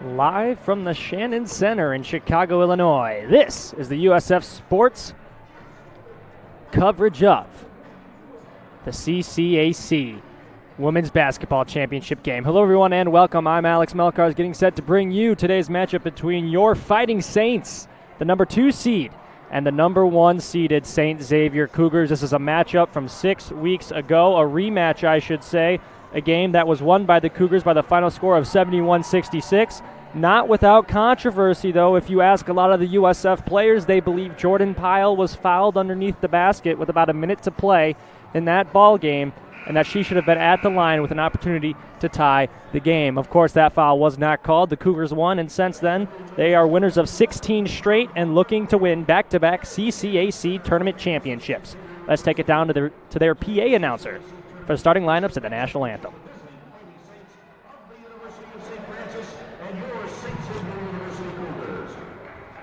Live from the Shannon Center in Chicago, Illinois, this is the USF Sports coverage of the CCAC Women's Basketball Championship game. Hello, everyone, and welcome. I'm Alex Melkars, getting set to bring you today's matchup between your Fighting Saints, the number 2 seed, and the number 1 seeded St. Xavier Cougars. This is a matchup from 6 weeks ago, a rematch, I should say. A game that was won by the Cougars by the final score of 71-66. Not without controversy, though. If you ask a lot of the USF players, they believe Jordan Pyle was fouled underneath the basket with about a minute to play in that ball game, and that she should have been at the line with an opportunity to tie the game. Of course, that foul was not called. The Cougars won, and since then, they are winners of 16 straight and looking to win back-to-back CCAC tournament championships. Let's take it down to their PA announcer for the starting lineups at the national anthem.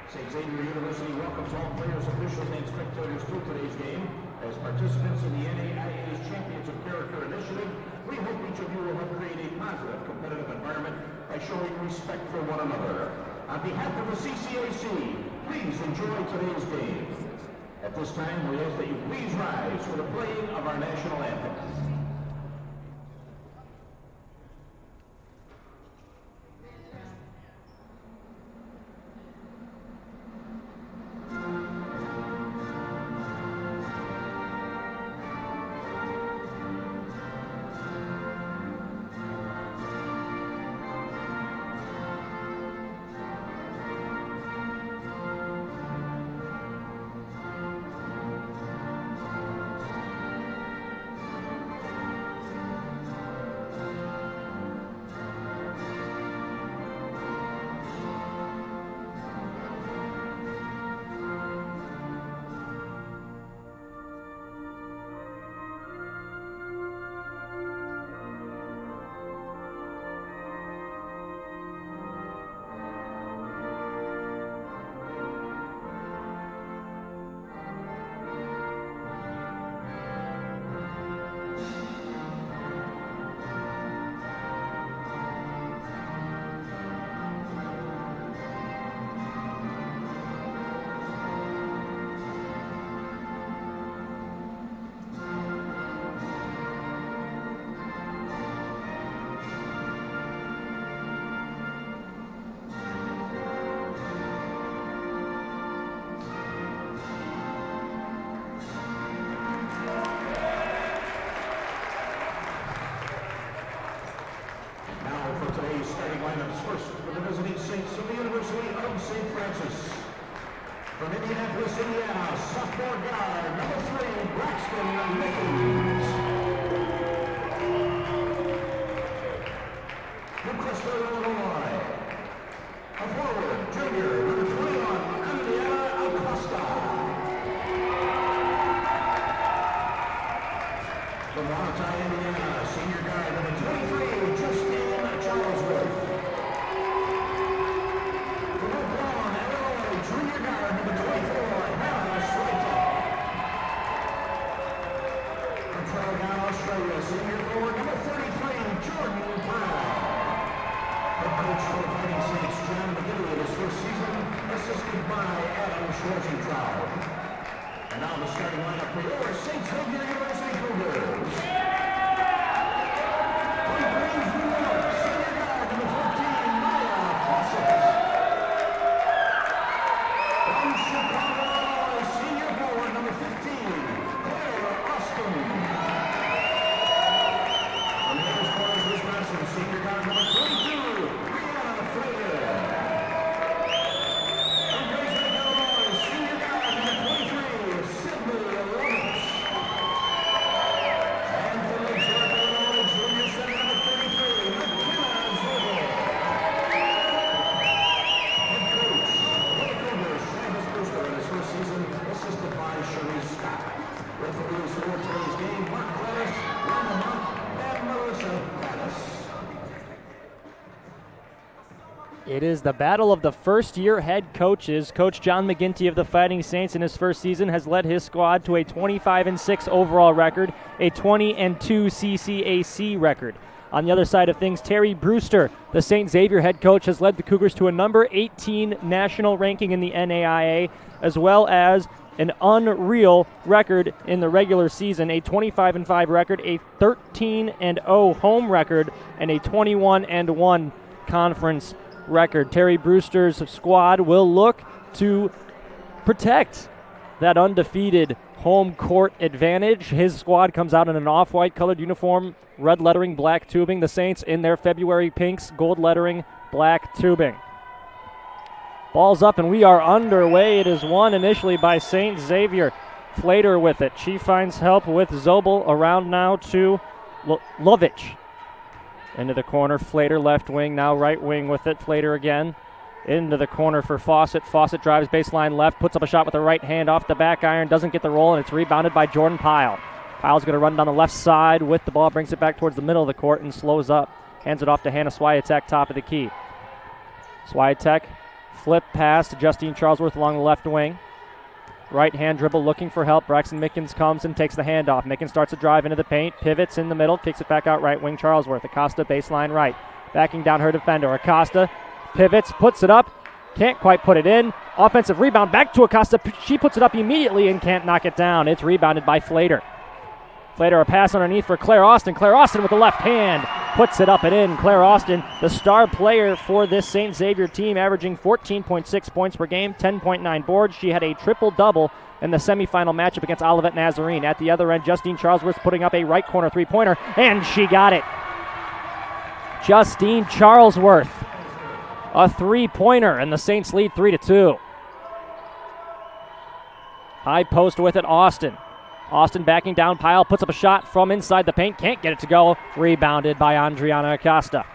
St. Xavier University welcomes all players, officials, and spectators to today's game. As participants in the NAIA's Champions of Character Initiative, we hope each of you will help create a positive, competitive environment by showing respect for one another. On behalf of the CCAC, please enjoy today's game. At this time, we ask that you please rise for the playing of our national anthem. From Indianapolis, Indiana, sophomore guard, number 3, Braxton Nichols. From Crystal, Illinois, a forward, junior, number 21, Indiana Acosta. From Watertown, Indiana, senior guard, number 23, Justine Charlesworth. Junior guard, number 24, Hannah Slater. From Traralgon, Australia, senior forward, number 33, Jordan Brown. Head coach for the Fighting Saints, John McGinley, in his first season, assisted by Adam Schwarzentraub. And now the starting lineup for your St. Xavier University Cougars. From Queens, New York, senior guard, number 14, Maya Fawcett. From Chicago, senior forward, number 15, Claire Austin. From Mills Corners, Wisconsin, senior guard, number 22, Brianna Frater. From Graceland, Illinois, senior guard, number 23, Sydney Lynch. And from Lakeshore, Illinois, junior center, number 33, McKenna Zobel. Head coach for the Cougars, in his first season, assisted by Sharice Scott. Referees for today's game, Mark Clellis, Rhonda Monk, and Melissa Pattis. It is the battle of the first-year head coaches. Coach John McGinty of the Fighting Saints in his first season has led his squad to a 25-6 overall record, a 20-2 CCAC record. On the other side of things, Terry Brewster, the St. Xavier head coach, has led the Cougars to a number 18 national ranking in the NAIA, as well as an unreal record in the regular season, a 25-5 record, a 13-0 home record, and a 21-1 conference record. Terry Brewster's squad will look to protect that undefeated home court advantage. His squad comes out in an off-white colored uniform, red lettering, black tubing. The Saints in their February pinks, gold lettering, black tubing. Ball's up and we are underway. It is won initially by St. Xavier. Flater with it. She finds help with Zobel. Around now to Lovich. Into the corner. Flater left wing, now right wing with it. Flater again. Into the corner for Fawcett. Fawcett drives baseline left, puts up a shot with the right hand off the back iron, doesn't get the roll, and it's rebounded by Jordan Pyle. Pyle's going to run down the left side with the ball, brings it back towards the middle of the court and slows up. Hands it off to Hannah Swiatek, top of the key. Swiatek, flip pass to Justine Charlesworth along the left wing. Right hand dribble looking for help. Braxton Mickens comes and takes the handoff. Mickens starts to drive into the paint, pivots in the middle, kicks it back out right wing. Charlesworth, Acosta baseline right. Backing down her defender. Acosta pivots, puts it up, can't quite put it in. Offensive rebound back to Acosta. She puts it up immediately and can't knock it down. It's rebounded by Flater. Flater, a pass underneath for Claire Austin. Claire Austin with the left hand puts it up and in. Claire Austin, the star player for this St. Xavier team, averaging 14.6 points per game, 10.9 boards. She had a triple-double in the semifinal matchup against Olivet Nazarene. At the other end, Justine Charlesworth putting up a right corner three-pointer, and she got it. Justine Charlesworth, a three-pointer, and the Saints lead 3-2. High post with it, Austin. Austin backing down. Pyle puts up a shot from inside the paint. Can't get it to go. Rebounded by Andriana Acosta.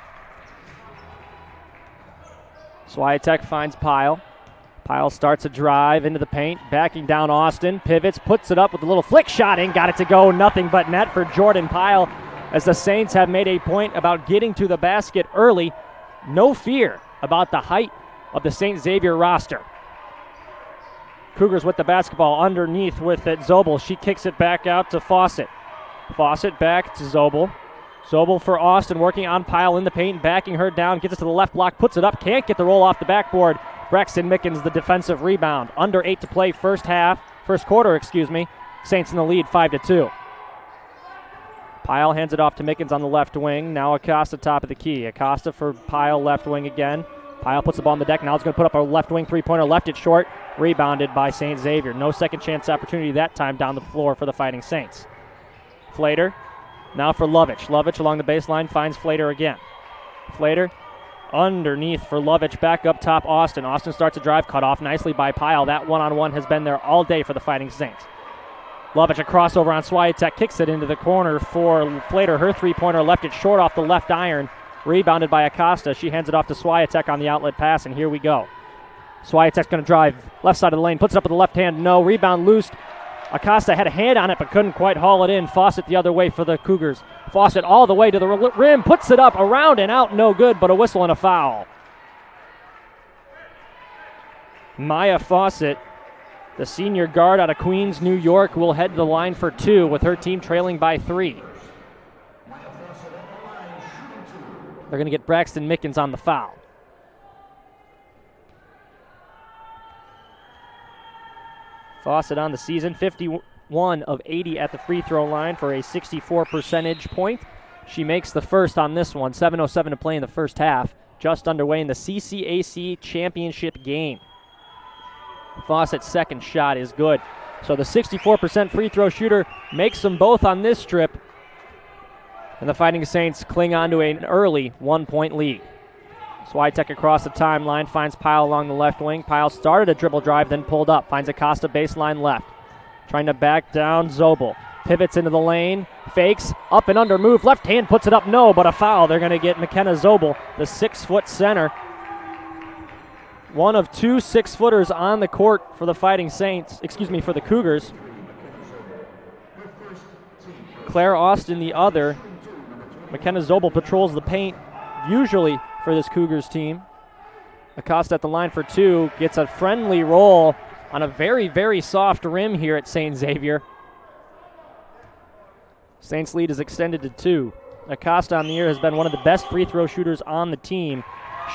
Swiatek finds Pyle. Pyle starts a drive into the paint. Backing down Austin. Pivots. Puts it up with a little flick shot and got it to go. Nothing but net for Jordan Pyle, as the Saints have made a point about getting to the basket early. No fear about the height of the St. Xavier roster. Cougars with the basketball underneath with it. Zobel, she kicks it back out to Fawcett. Fawcett back to Zobel. Zobel for Austin, working on Pyle in the paint, backing her down, gets it to the left block, puts it up, can't get the roll off the backboard. Braxton Mickens, the defensive rebound. Under 8 to play first quarter. Saints in the lead, 5-2. Pyle hands it off to Mickens on the left wing. Now Acosta top of the key. Acosta for Pyle left wing again. Pyle puts the ball on the deck. Now it's going to put up a left wing three-pointer. Left it short. Rebounded by St. Xavier. No second chance opportunity that time down the floor for the Fighting Saints. Flater. Now for Lovich. Lovich along the baseline finds Flater again. Flater underneath for Lovich. Back up top Austin. Austin starts a drive. Cut off nicely by Pyle. That one-on-one has been there all day for the Fighting Saints. Lovich, a crossover on Swiatek. Kicks it into the corner for Flater. Her three-pointer left it short off the left iron. Rebounded by Acosta. She hands it off to Swiatek on the outlet pass, and here we go. Swiatek's going to drive left side of the lane, puts it up with the left hand. No, rebound loose. Acosta had a hand on it but couldn't quite haul it in. Fawcett the other way for the Cougars. Fawcett all the way to the rim, puts it up, around and out, no good, but a whistle and a foul. Maya Fawcett, the senior guard out of Queens, New York, will head to the line for two with her team trailing by 3. They're going to get Braxton Mickens on the foul. Fawcett on the season, 51 of 80 at the free throw line for a 64 percentage point. She makes the first on this one. 7:07 to play in the first half. Just underway in the CCAC championship game. Fawcett's second shot is good. So the 64% free throw shooter makes them both on this strip. And the Fighting Saints cling on to an early 1-point lead. Swiatek across the timeline, finds Pyle along the left wing. Pyle started a dribble drive, then pulled up. Finds Acosta baseline left. Trying to back down Zobel. Pivots into the lane, fakes, up and under move. Left hand puts it up, no, but a foul. They're going to get McKenna Zobel, the 6-foot center. One of 2 6-footers on the court for the Fighting Saints, for the Cougars. Claire Austin the other. McKenna Zobel patrols the paint, usually for this Cougars team. Acosta at the line for 2, gets a friendly roll on a very, very soft rim here at St. Xavier. Saints lead is extended to 2. Acosta on the year has been one of the best free throw shooters on the team.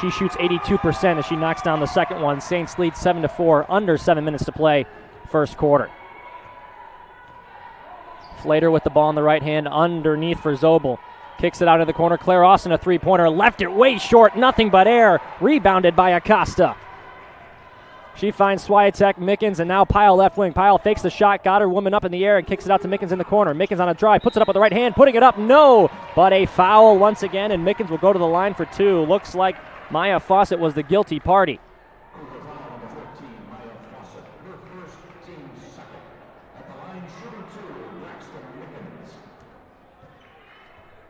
She shoots 82% as she knocks down the second one. Saints lead 7-4, under 7 minutes to play, first quarter. Flater with the ball in the right hand, underneath for Zobel. Kicks it out of the corner. Claire Austin, a three-pointer, left it way short, nothing but air. Rebounded by Acosta. She finds Swiatek, Mickens, and now Pyle left wing. Pyle fakes the shot, got her woman up in the air, and kicks it out to Mickens in the corner. Mickens on a drive, puts it up with the right hand, putting it up, no! But a foul once again, and Mickens will go to the line for two. Looks like Maya Fawcett was the guilty party.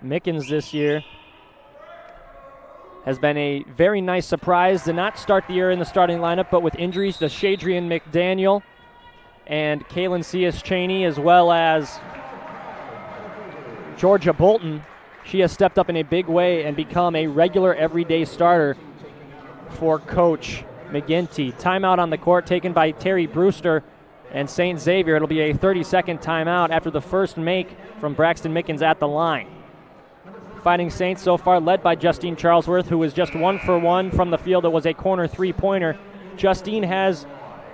Mickens this year has been a very nice surprise. Did not start the year in the starting lineup, but with injuries to Shadrian McDaniel and Kaylin Cias-Chaney, as well as Georgia Bolton, she has stepped up in a big way and become a regular everyday starter for Coach McGinty. Timeout on the court taken by Terry Brewster and St. Xavier. It'll be a 30-second timeout after the first make from Braxton Mickens at the line. Fighting Saints so far led by Justine Charlesworth, who was just 1 for 1 from the field. It was a corner three-pointer. Justine has,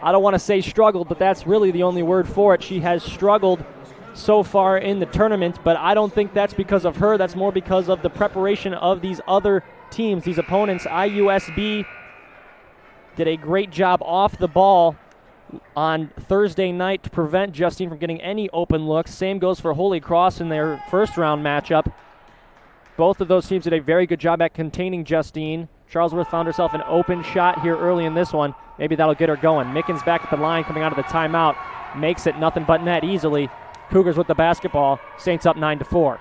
I don't want to say struggled, but that's really the only word for it. She has struggled so far in the tournament, but I don't think that's because of her. That's more because of the preparation of these other teams, these opponents. IUSB did a great job off the ball on Thursday night to prevent Justine from getting any open looks. Same goes for Holy Cross in their first-round matchup. Both of those teams did a very good job at containing Justine. Charlesworth found herself an open shot here early in this one. Maybe that'll get her going. Mickens back at the line coming out of the timeout. Makes it nothing but net easily. Cougars with the basketball. Saints up 9-4.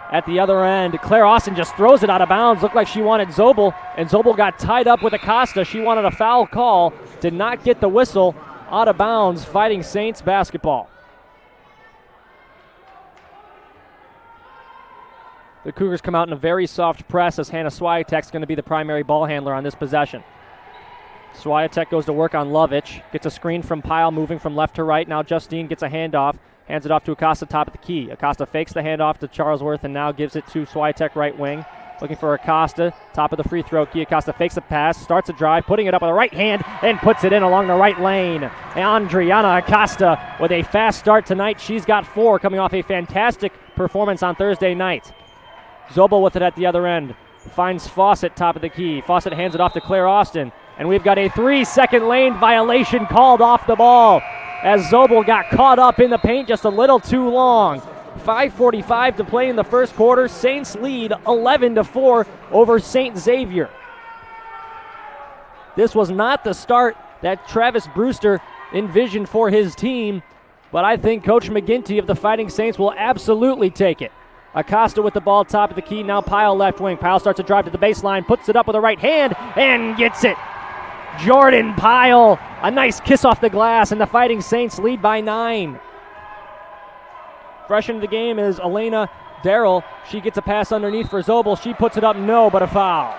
At the other end, Claire Austin just throws it out of bounds. Looked like she wanted Zobel, and Zobel got tied up with Acosta. She wanted a foul call. Did not get the whistle. Out of bounds. Fighting Saints basketball. The Cougars come out in a very soft press as Hannah Swiatek's going to be the primary ball handler on this possession. Swiatek goes to work on Lovich. Gets a screen from Pyle, moving from left to right. Now Justine gets a handoff. Hands it off to Acosta, top of the key. Acosta fakes the handoff to Charlesworth and now gives it to Swiatek, right wing. Looking for Acosta, top of the free throw key. Acosta fakes the pass, starts a drive, putting it up with the right hand, and puts it in along the right lane. Andriana Acosta with a fast start tonight. She's got 4 coming off a fantastic performance on Thursday night. Zobel with it at the other end. Finds Fawcett, top of the key. Fawcett hands it off to Claire Austin. And we've got a 3-second lane violation called off the ball as Zobel got caught up in the paint just a little too long. 5:45 to play in the first quarter. Saints lead 11-4 over St. Xavier. This was not the start that Travis Brewster envisioned for his team, but I think Coach McGinty of the Fighting Saints will absolutely take it. Acosta with the ball, top of the key. Now Pyle left wing. Pyle starts a drive to the baseline, puts it up with the right hand, and gets it. Jordan Pyle, a nice kiss off the glass, and the Fighting Saints lead by 9. Fresh into the game is Elena Darrell. She gets a pass underneath for Zobel. She puts it up, no, but a foul.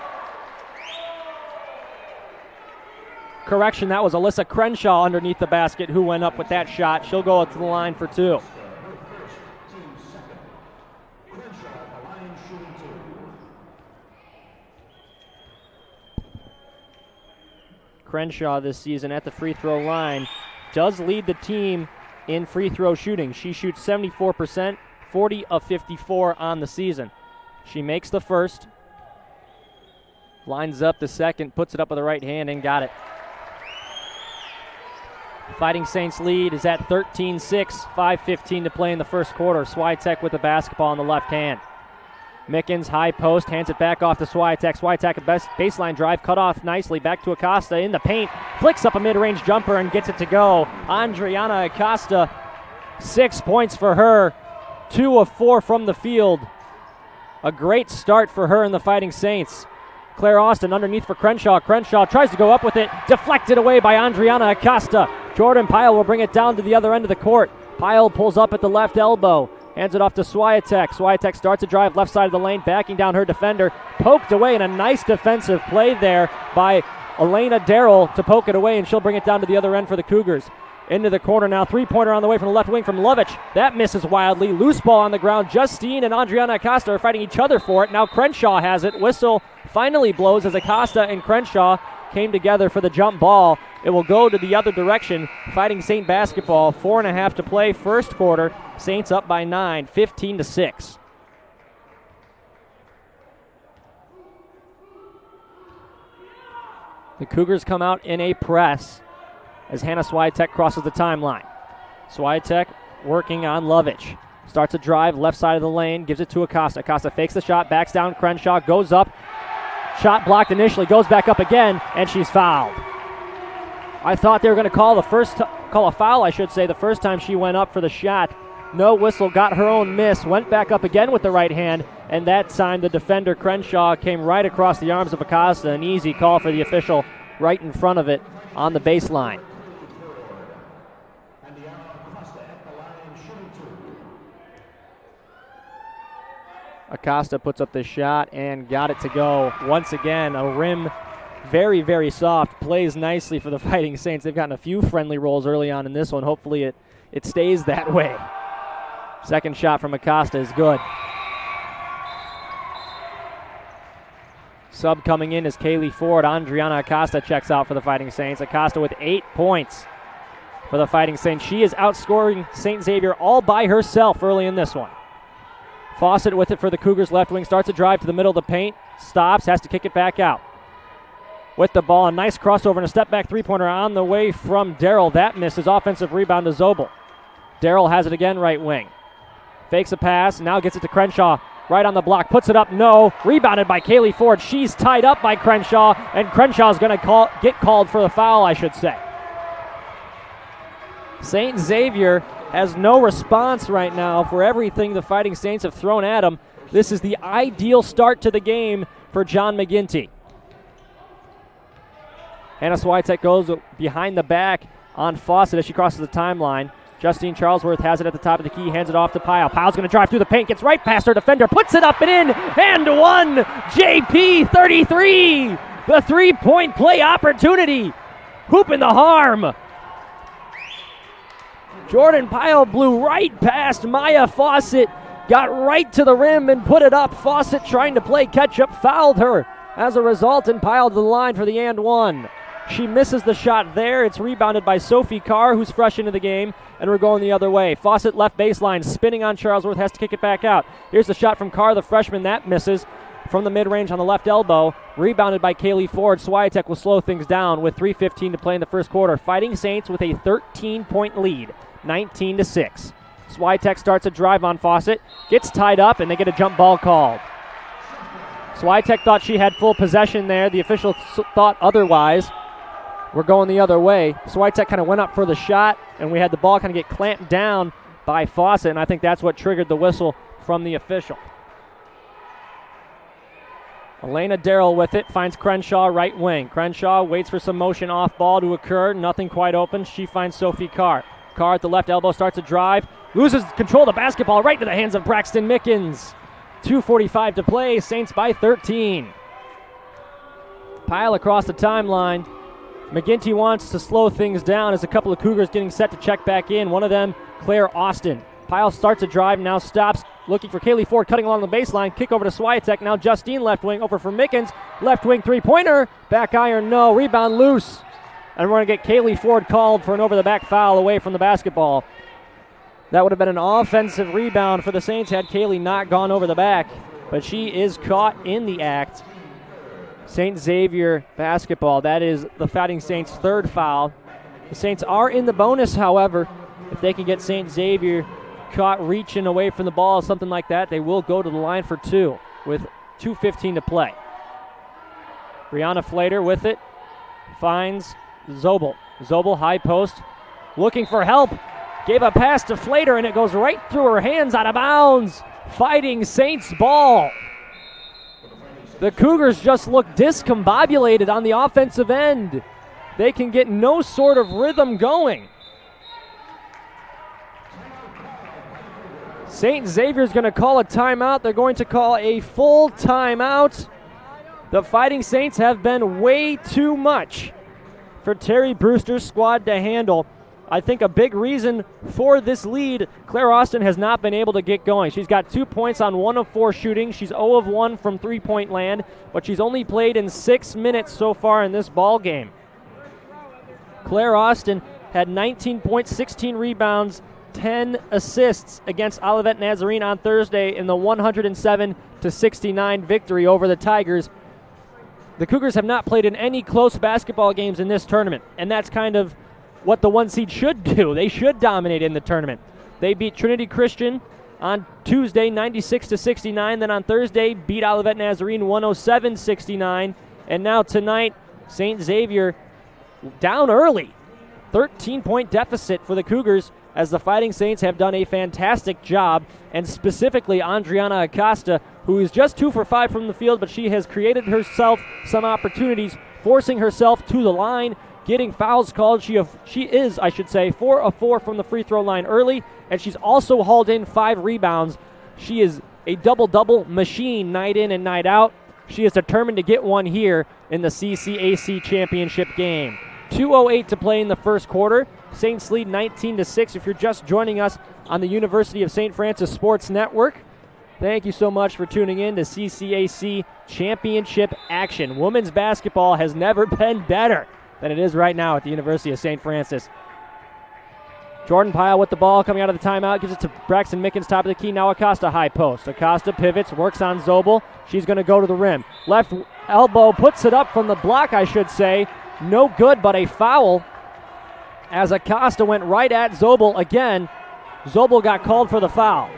Correction, that was Alyssa Crenshaw underneath the basket who went up with that shot. She'll go to the line for 2. Crenshaw this season at the free throw line does lead the team in free throw shooting. She shoots 74%, 40 of 54 on the season. She makes the first, lines up the second, puts it up with the right hand, and got it. Fighting Saints lead is at 13-6, 5:15 to play in the first quarter. Swiatek with the basketball on the left hand. Mickens, high post, hands it back off to Swiatek. Swiatek, a baseline drive, cut off nicely. Back to Acosta in the paint. Flicks up a mid-range jumper and gets it to go. Andriana Acosta, 6 points for her. 2 of 4 from the field. A great start for her in the Fighting Saints. Claire Austin underneath for Crenshaw. Crenshaw tries to go up with it. Deflected away by Andriana Acosta. Jordan Pyle will bring it down to the other end of the court. Pyle pulls up at the left elbow. Hands it off to Swiatek. Swiatek starts a drive left side of the lane, backing down her defender. Poked away, and a nice defensive play there by Elena Darrell to poke it away, and she'll bring it down to the other end for the Cougars. Into the corner now. Three-pointer on the way from the left wing from Lovich. That misses wildly. Loose ball on the ground. Justine and Adriana Acosta are fighting each other for it. Now Crenshaw has it. Whistle finally blows as Acosta and Crenshaw came together for the jump ball. It will go to the other direction. Fighting Saint basketball. 4.5 to play. First quarter. Saints up by 9, 15-6. The Cougars come out in a press as Hannah Swiatek crosses the timeline. Swiatek working on Lovich. Starts a drive, left side of the lane, gives it to Acosta. Acosta fakes the shot, backs down Crenshaw, goes up. Shot blocked initially, goes back up again, and she's fouled. I thought they were going to call a foul, I should say, the first time she went up for the shot. No whistle, got her own miss, went back up again with the right hand, and that time the defender Crenshaw came right across the arms of Acosta. An easy call for the official right in front of it on the baseline. Acosta puts up the shot and got it to go. Once again, a rim very, very soft. Plays nicely for the Fighting Saints. They've gotten a few friendly rolls early on in this one. Hopefully it stays that way. Second shot from Acosta is good. Sub coming in is Kaylee Ford. Adriana Acosta checks out for the Fighting Saints. Acosta with 8 points for the Fighting Saints. She is outscoring St. Xavier all by herself early in this one. Fawcett with it for the Cougars left wing. Starts a drive to the middle of the paint. Stops, has to kick it back out. With the ball, a nice crossover and a step back three-pointer on the way from Darrell. That misses. Offensive rebound to Zobel. Darrell has it again, right wing. Fakes a pass, now gets it to Crenshaw. Right on the block, puts it up, no. Rebounded by Kaylee Ford. She's tied up by Crenshaw, and Crenshaw's going to get called for the foul, I should say. St. Xavier has no response right now for everything the Fighting Saints have thrown at him. This is the ideal start to the game for John McGinty. Hannah Swiatek goes behind the back on Fawcett as she crosses the timeline. Justine Charlesworth has it at the top of the key, hands it off to Pyle. Pyle's going to drive through the paint, gets right past her defender, puts it up and in, and one. JP 33, the three-point play opportunity. Hooping the harm. Jordan Pyle blew right past Maya Fawcett, got right to the rim and put it up. Fawcett trying to play catch-up, fouled her as a result, and Pyle to the line for the and one. She misses the shot there. It's rebounded by Sophie Carr, who's fresh into the game, and we're going the other way. Fawcett left baseline, spinning on Charlesworth, has to kick it back out. Here's the shot from Carr, the freshman. That misses from the mid-range on the left elbow. Rebounded by Kaylee Ford. Swiatek will slow things down with 3:15 to play in the first quarter. Fighting Saints with a 13-point lead, 19-6. Swiatek starts a drive on Fawcett, gets tied up, and they get a jump ball called. Swiatek thought she had full possession there. The official thought otherwise. We're going the other way. Swiatek kind of went up for the shot, and we had the ball kind of get clamped down by Fawcett, and I think that's what triggered the whistle from the official. Elena Darrell with it, finds Crenshaw right wing. Crenshaw waits for some motion off ball to occur, nothing quite open. She finds Sophie Carr. Carr at the left elbow starts a drive, loses control of the basketball right into the hands of Braxton Mickens. 2:45 to play, Saints by 13. Pyle across the timeline. McGinty wants to slow things down as a couple of Cougars getting set to check back in. One of them, Claire Austin. Pyle starts a drive, now stops, looking for Kaylee Ford, cutting along the baseline. Kick over to Swiatek, now Justine left wing, over for Mickens. Left wing three-pointer, back iron, no. Rebound loose. And we're going to get Kaylee Ford called for an over-the-back foul away from the basketball. That would have been an offensive rebound for the Saints had Kaylee not gone over the back. But she is caught in the act. St. Xavier basketball. That is the Fighting Saints' third foul. The Saints are in the bonus, however. If they can get St. Xavier caught reaching away from the ball, something like that, they will go to the line for two with 2:15 to play. Brianna Flater with it. Finds Zobel. Zobel, high post, looking for help. Gave a pass to Flater, and it goes right through her hands, out of bounds. Fighting Saints ball. The Cougars just look discombobulated on the offensive end. They can get no sort of rhythm going. St. Xavier's going to call a timeout. They're going to call a full timeout. The Fighting Saints have been way too much for Terry Brewster's squad to handle. I think a big reason for this lead, Claire Austin has not been able to get going. She's got 2 points on 1 of 4 shooting. She's 0 of 1 from three-point land, but she's only played in 6 minutes so far in this ball game. Claire Austin had 19 points, 16 rebounds, 10 assists against Olivet Nazarene on Thursday in the 107-69 victory over the Tigers. The Cougars have not played in any close basketball games in this tournament, and that's kind of what the 1 seed should do. They should dominate in the tournament. They beat Trinity Christian on Tuesday 96-69, then on Thursday beat Olivet Nazarene 107-69, and now tonight St. Xavier down early. 13-point deficit for the Cougars as the Fighting Saints have done a fantastic job, and specifically Andriana Acosta, who is just 2 for 5 from the field, but she has created herself some opportunities, forcing herself to the line, getting fouls called. She is, I should say, 4 of 4 from the free throw line early, and she's also hauled in 5 rebounds. She is a double-double machine night in and night out. She is determined to get one here in the CCAC championship game. 2:08 to play in the first quarter. Saints lead 19-6. If you're just joining us on the University of St. Francis Sports Network, thank you so much for tuning in to CCAC championship action. Women's basketball has never been better than it is right now at the University of St. Francis. Jordan Pyle with the ball coming out of the timeout, gives it to Braxton Mickens, top of the key. Now Acosta high post. Acosta pivots, works on Zobel. She's going to go to the rim. Left elbow, puts it up from the block, I should say. No good, but a foul as Acosta went right at Zobel again. Zobel got called for the foul.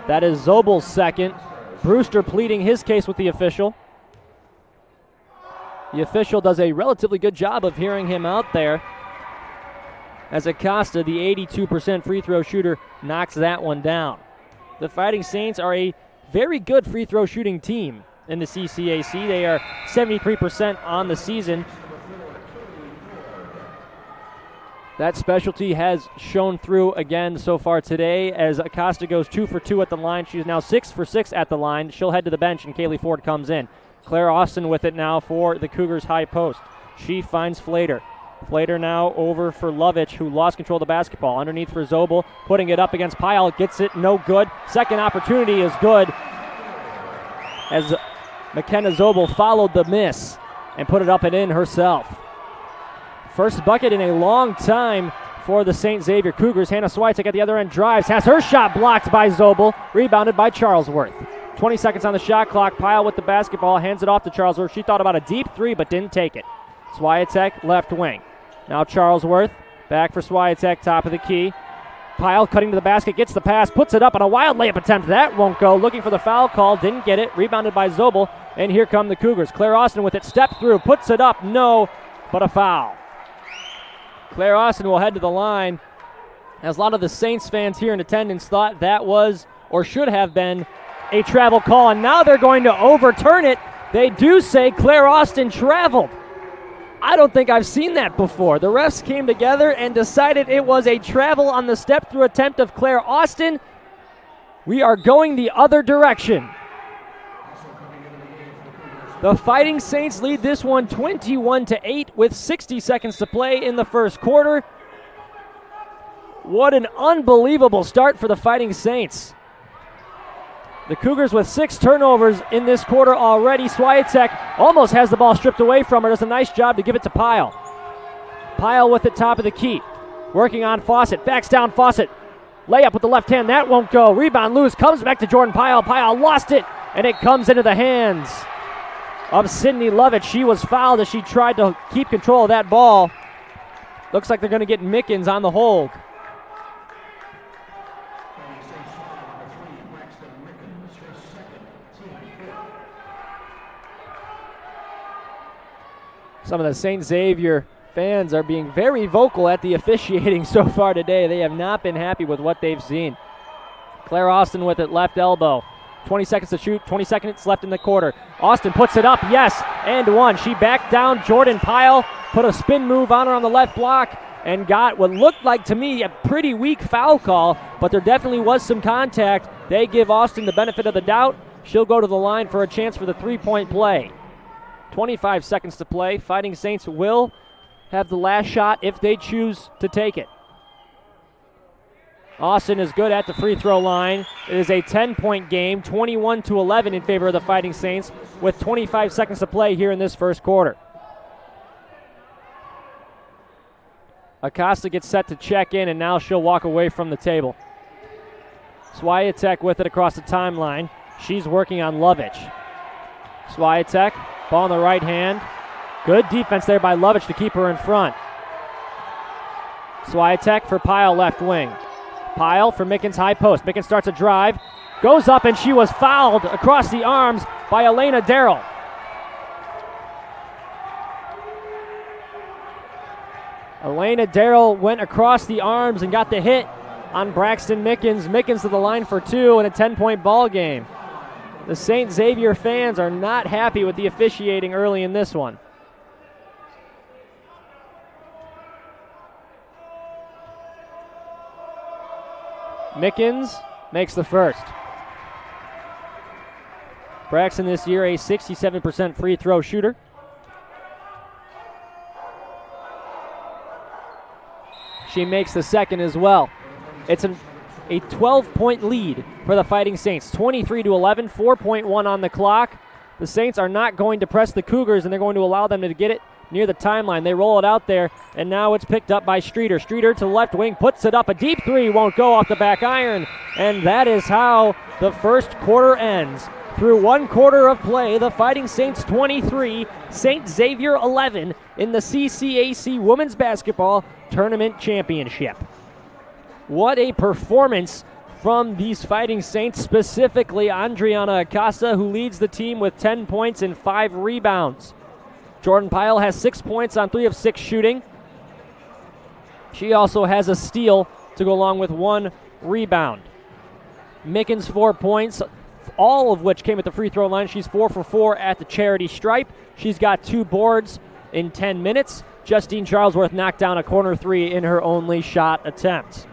That is Zobel's second. Brewster pleading his case with the official. The official does a relatively good job of hearing him out there as Acosta, the 82% free throw shooter, knocks that one down. The Fighting Saints are a very good free throw shooting team in the CCAC. They are 73% on the season. That specialty has shown through again so far today as Acosta goes 2 for 2 at the line. She's now 6 for 6 at the line. She'll head to the bench and Kaylee Ford comes in. Claire Austin with it now for the Cougars high post. She finds Flater. Flater now over for Lovich, who lost control of the basketball. Underneath for Zobel, putting it up against Pyle. Gets it, no good. Second opportunity is good as McKenna Zobel followed the miss and put it up and in herself. First bucket in a long time for the St. Xavier Cougars. Hannah Swiatek at the other end drives, has her shot blocked by Zobel, rebounded by Charlesworth. 20 seconds on the shot clock. Pyle with the basketball, hands it off to Charlesworth. She thought about a deep three but didn't take it. Swiatek left wing. Now Charlesworth back for Swiatek, top of the key. Pyle cutting to the basket, gets the pass, puts it up on a wild layup attempt. That won't go. Looking for the foul call, didn't get it. Rebounded by Zobel, and here come the Cougars. Claire Austin with it, step through, puts it up, no, but a foul. Claire Austin will head to the line, as a lot of the Saints fans here in attendance thought that was, or should have been, a travel call, and now they're going to overturn it. They do say Claire Austin traveled. I don't think I've seen that before. The refs came together and decided it was a travel on the step-through attempt of Claire Austin. We are going the other direction. The Fighting Saints lead this one 21-8 with 60 seconds to play in the first quarter. What an unbelievable start for the Fighting Saints. The Cougars with 6 turnovers in this quarter already. Swiatek almost has the ball stripped away from her. Does a nice job to give it to Pyle. Pyle with it, top of the key. Working on Fawcett. Backs down Fawcett. Layup with the left hand. That won't go. Rebound loose. Comes back to Jordan Pyle. Pyle lost it. And it comes into the hands of Sydney Lovett. She was fouled as she tried to keep control of that ball. Looks like they're going to get Mickens on the hold. Some of the St. Xavier fans are being very vocal at the officiating so far today. They have not been happy with what they've seen. Claire Austin with it, left elbow. 20 seconds to shoot, 20 seconds left in the quarter. Austin puts it up, yes, and one. She backed down Jordan Pyle, put a spin move on her on the left block, and got what looked like to me a pretty weak foul call, but there definitely was some contact. They give Austin the benefit of the doubt. She'll go to the line for a chance for the three-point play. 25 seconds to play. Fighting Saints will have the last shot if they choose to take it. Austin is good at the free throw line. It is a 10-point game, 21-11 in favor of the Fighting Saints with 25 seconds to play here in this first quarter. Acosta gets set to check in, and now she'll walk away from the table. Swiatek with it across the timeline. She's working on Lovich. Swiatek, ball in the right hand. Good defense there by Lovich to keep her in front. Swiatek for Pyle left wing. Pyle for Mickens high post. Mickens starts a drive, goes up, and she was fouled across the arms by Elena Darrell. Elena Darrell went across the arms and got the hit on Braxton Mickens. Mickens to the line for two in a 10-point ball game. The St. Xavier fans are not happy with the officiating early in this one. Mickens makes the first. Braxton this year a 67% free throw shooter. She makes the second as well. It's a 12-point lead for the Fighting Saints, 23-11, 4.1 on the clock. The Saints are not going to press the Cougars, and they're going to allow them to get it near the timeline. They roll it out there, and now it's picked up by Streeter. Streeter to the left wing, puts it up. A deep three won't go off the back iron, and that is how the first quarter ends. Through one quarter of play, the Fighting Saints 23, St. Xavier 11 in the CCAC Women's Basketball Tournament Championship. What a performance from these Fighting Saints, specifically Adriana Acosta, who leads the team with 10 points and 5 rebounds. Jordan Pyle has 6 points on 3 of 6 shooting. She also has a steal to go along with 1 rebound. Mickens 4 points, all of which came at the free throw line. She's 4 for 4 at the charity stripe. She's got 2 boards in 10 minutes. Justine Charlesworth knocked down a corner 3 in her only shot attempt.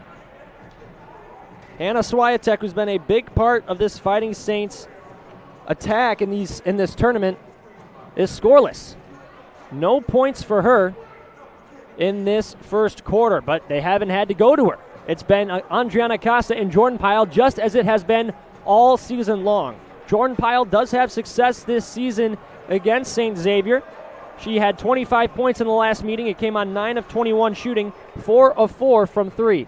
Hannah Swiatek, who's been a big part of this Fighting Saints attack in this tournament, is scoreless. No points for her in this first quarter, but they haven't had to go to her. It's been Adriana Acosta and Jordan Pyle, just as it has been all season long. Jordan Pyle does have success this season against St. Xavier. She had 25 points in the last meeting. It came on 9 of 21 shooting, 4 of 4 from 3.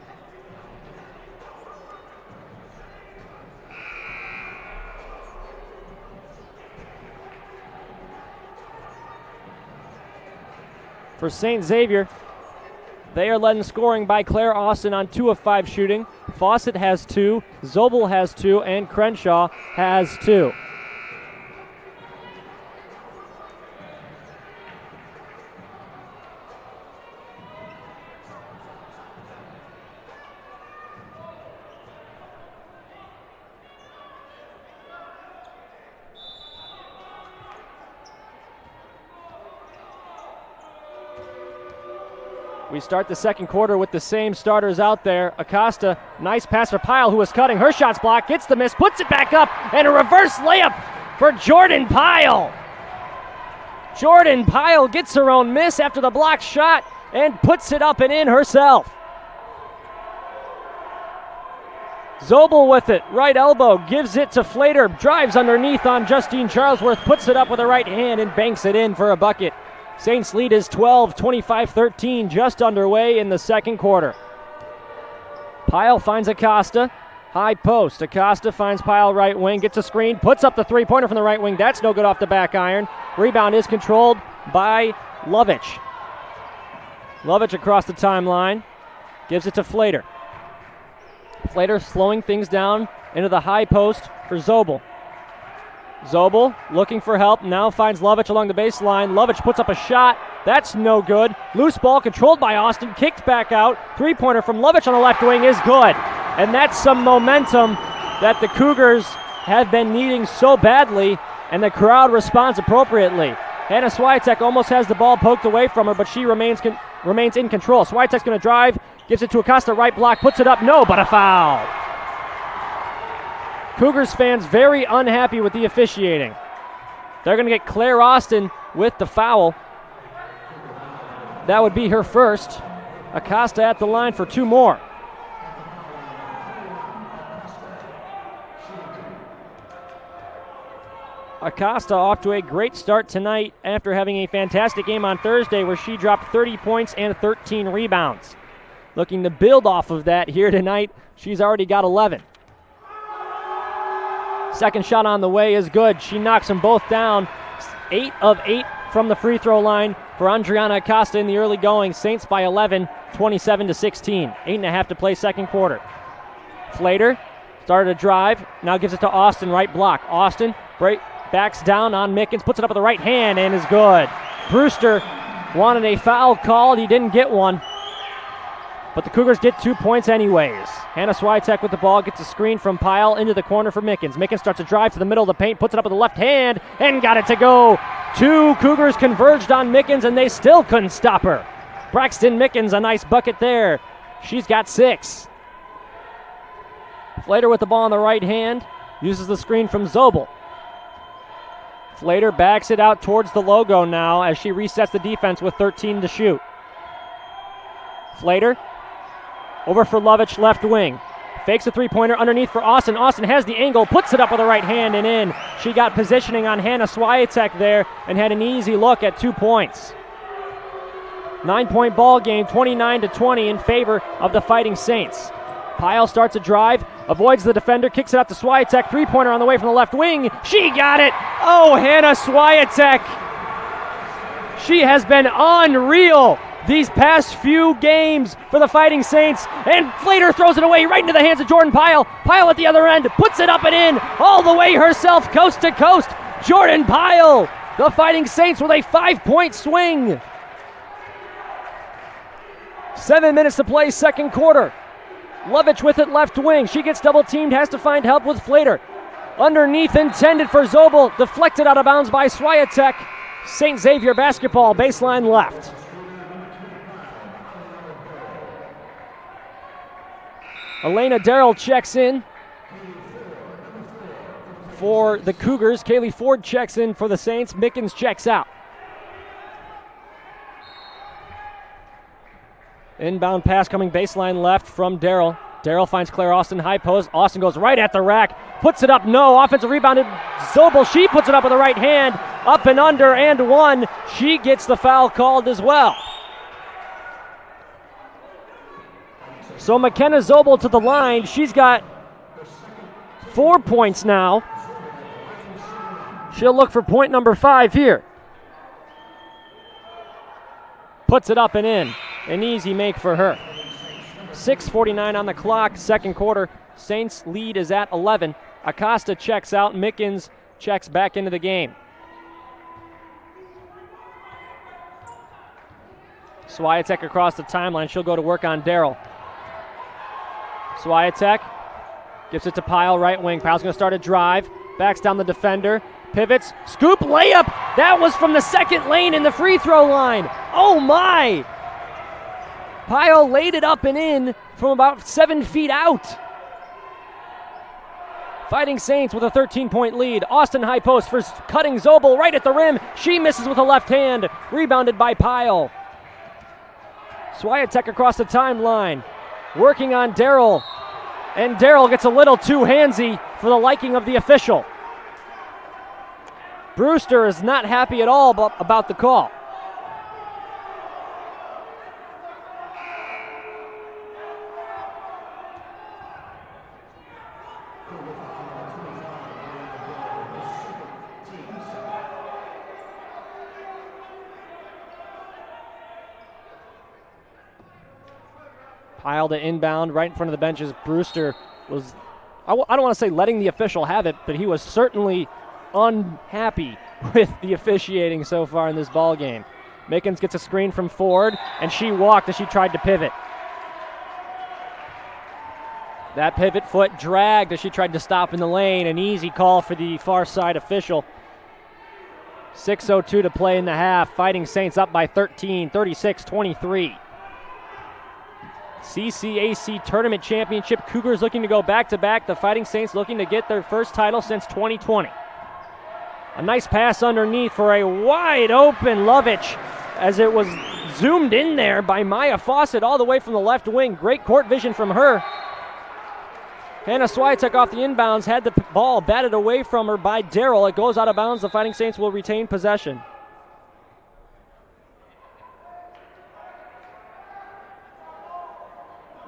For St. Xavier, they are led in scoring by Claire Austin on 2 of 5 shooting. Fawcett has 2, Zobel has 2, and Crenshaw has 2. We start the second quarter with the same starters out there. Acosta, nice pass for Pyle, who was cutting. Her shot's blocked, gets the miss, puts it back up, and a reverse layup for Jordan Pyle. Jordan Pyle gets her own miss after the blocked shot and puts it up and in herself. Zobel with it, right elbow, gives it to Flater, drives underneath on Justine Charlesworth, puts it up with the right hand and banks it in for a bucket. Saints lead is 12, 25-13, just underway in the second quarter. Pyle finds Acosta, high post. Acosta finds Pyle right wing, gets a screen, puts up the three-pointer from the right wing. That's no good off the back iron. Rebound is controlled by Lovich. Lovich across the timeline, gives it to Flater. Flater slowing things down into the high post for Zobel. Zobel looking for help, now finds Lovich along the baseline. Lovich puts up a shot, that's no good. Loose ball controlled by Austin, kicked back out. Three-pointer from Lovich on the left wing is good. And that's some momentum that the Cougars have been needing so badly, and the crowd responds appropriately. Hannah Swiatek almost has the ball poked away from her, but she remains in control. Swiatek's going to drive, gives it to Acosta, right block, puts it up, no, but a foul. Cougars fans very unhappy with the officiating. They're going to get Claire Austin with the foul. That would be her first. Acosta at the line for 2 more. Acosta off to a great start tonight after having a fantastic game on Thursday where she dropped 30 points and 13 rebounds. Looking to build off of that here tonight. She's already got 11. Second shot on the way is good. She knocks them both down. 8 of 8 from the free throw line for Adriana Acosta in the early going. Saints by 11, 27-16. 8.5 to play second quarter. Flater started a drive. Now gives it to Austin, right block. Austin backs down on Mickens, puts it up with the right hand, and is good. Brewster wanted a foul called. He didn't get one. But the Cougars get 2 points anyways. Hannah Swiatek with the ball, gets a screen from Pyle into the corner for Mickens. Mickens starts a drive to the middle of the paint, puts it up with the left hand, and got it to go. 2 Cougars converged on Mickens, and they still couldn't stop her. Braxton Mickens, a nice bucket there. She's got 6. Flater with the ball in the right hand, uses the screen from Zobel. Flater backs it out towards the logo now as she resets the defense with 13 to shoot. Flater over for Lovich, left wing. Fakes a three-pointer underneath for Austin. Austin has the angle, puts it up with the right hand and in. She got positioning on Hannah Swiatek there and had an easy look at 2 points. 9-point ball game, 29-20 in favor of the Fighting Saints. Pyle starts a drive, avoids the defender, kicks it out to Swiatek. Three-pointer on the way from the left wing. She got it! Oh, Hannah Swiatek! She has been unreal these past few games for the Fighting Saints. And Flater throws it away right into the hands of Jordan Pyle. Pyle at the other end, puts it up and in, all the way herself, coast to coast. Jordan Pyle, the Fighting Saints with a 5-point swing. 7 minutes to play second quarter. Lovich with it left wing. She gets double teamed, has to find help with Flater. Underneath intended for Zobel, deflected out of bounds by Swiatek. St. Xavier basketball, baseline left. Elena Darrell checks in for the Cougars. Kaylee Ford checks in for the Saints. Mickens checks out. Inbound pass coming baseline left from Darrell. Darrell finds Claire Austin, high post. Austin goes right at the rack, puts it up, no. Offensive rebounded Zobel. She puts it up with the right hand, up and under and one. She gets the foul called as well. So McKenna Zobel to the line. She's got 4 points now. She'll look for point number 5 here. Puts it up and in. An easy make for her. 6:49 on the clock, second quarter. Saints lead is at 11. Acosta checks out. Mickens checks back into the game. Swiatek across the timeline. She'll go to work on Darrell. Swiatek gives it to Pyle, right wing. Pyle's going to start a drive. Backs down the defender. Pivots. Scoop layup. That was from the second lane in the free throw line. Oh my! Pyle laid it up and in from about 7 feet out. Fighting Saints with a 13-point lead. Austin high post for cutting Zobel right at the rim. She misses with a left hand. Rebounded by Pyle. Swiatek across the timeline. Working on Darrell. And Darrell gets a little too handsy for the liking of the official. Brewster is not happy at all about the call. Pyle to inbound right in front of the benches. Brewster was, I don't want to say letting the official have it, but he was certainly unhappy with the officiating so far in this ball game. Mickens gets a screen from Ford, and she walked as she tried to pivot. That pivot foot dragged as she tried to stop in the lane. An easy call for the far side official. 6:02 to play in the half. Fighting Saints up by 13, 36-23. CCAC Tournament Championship. Cougars looking to go back-to-back. The Fighting Saints looking to get their first title since 2020. A nice pass underneath for a wide open Lovich as it was zoomed in there by Maya Fawcett all the way from the left wing. Great court vision from her. Hannah Swiatek off the inbounds, had the ball batted away from her by Darrell. It goes out of bounds. The Fighting Saints will retain possession.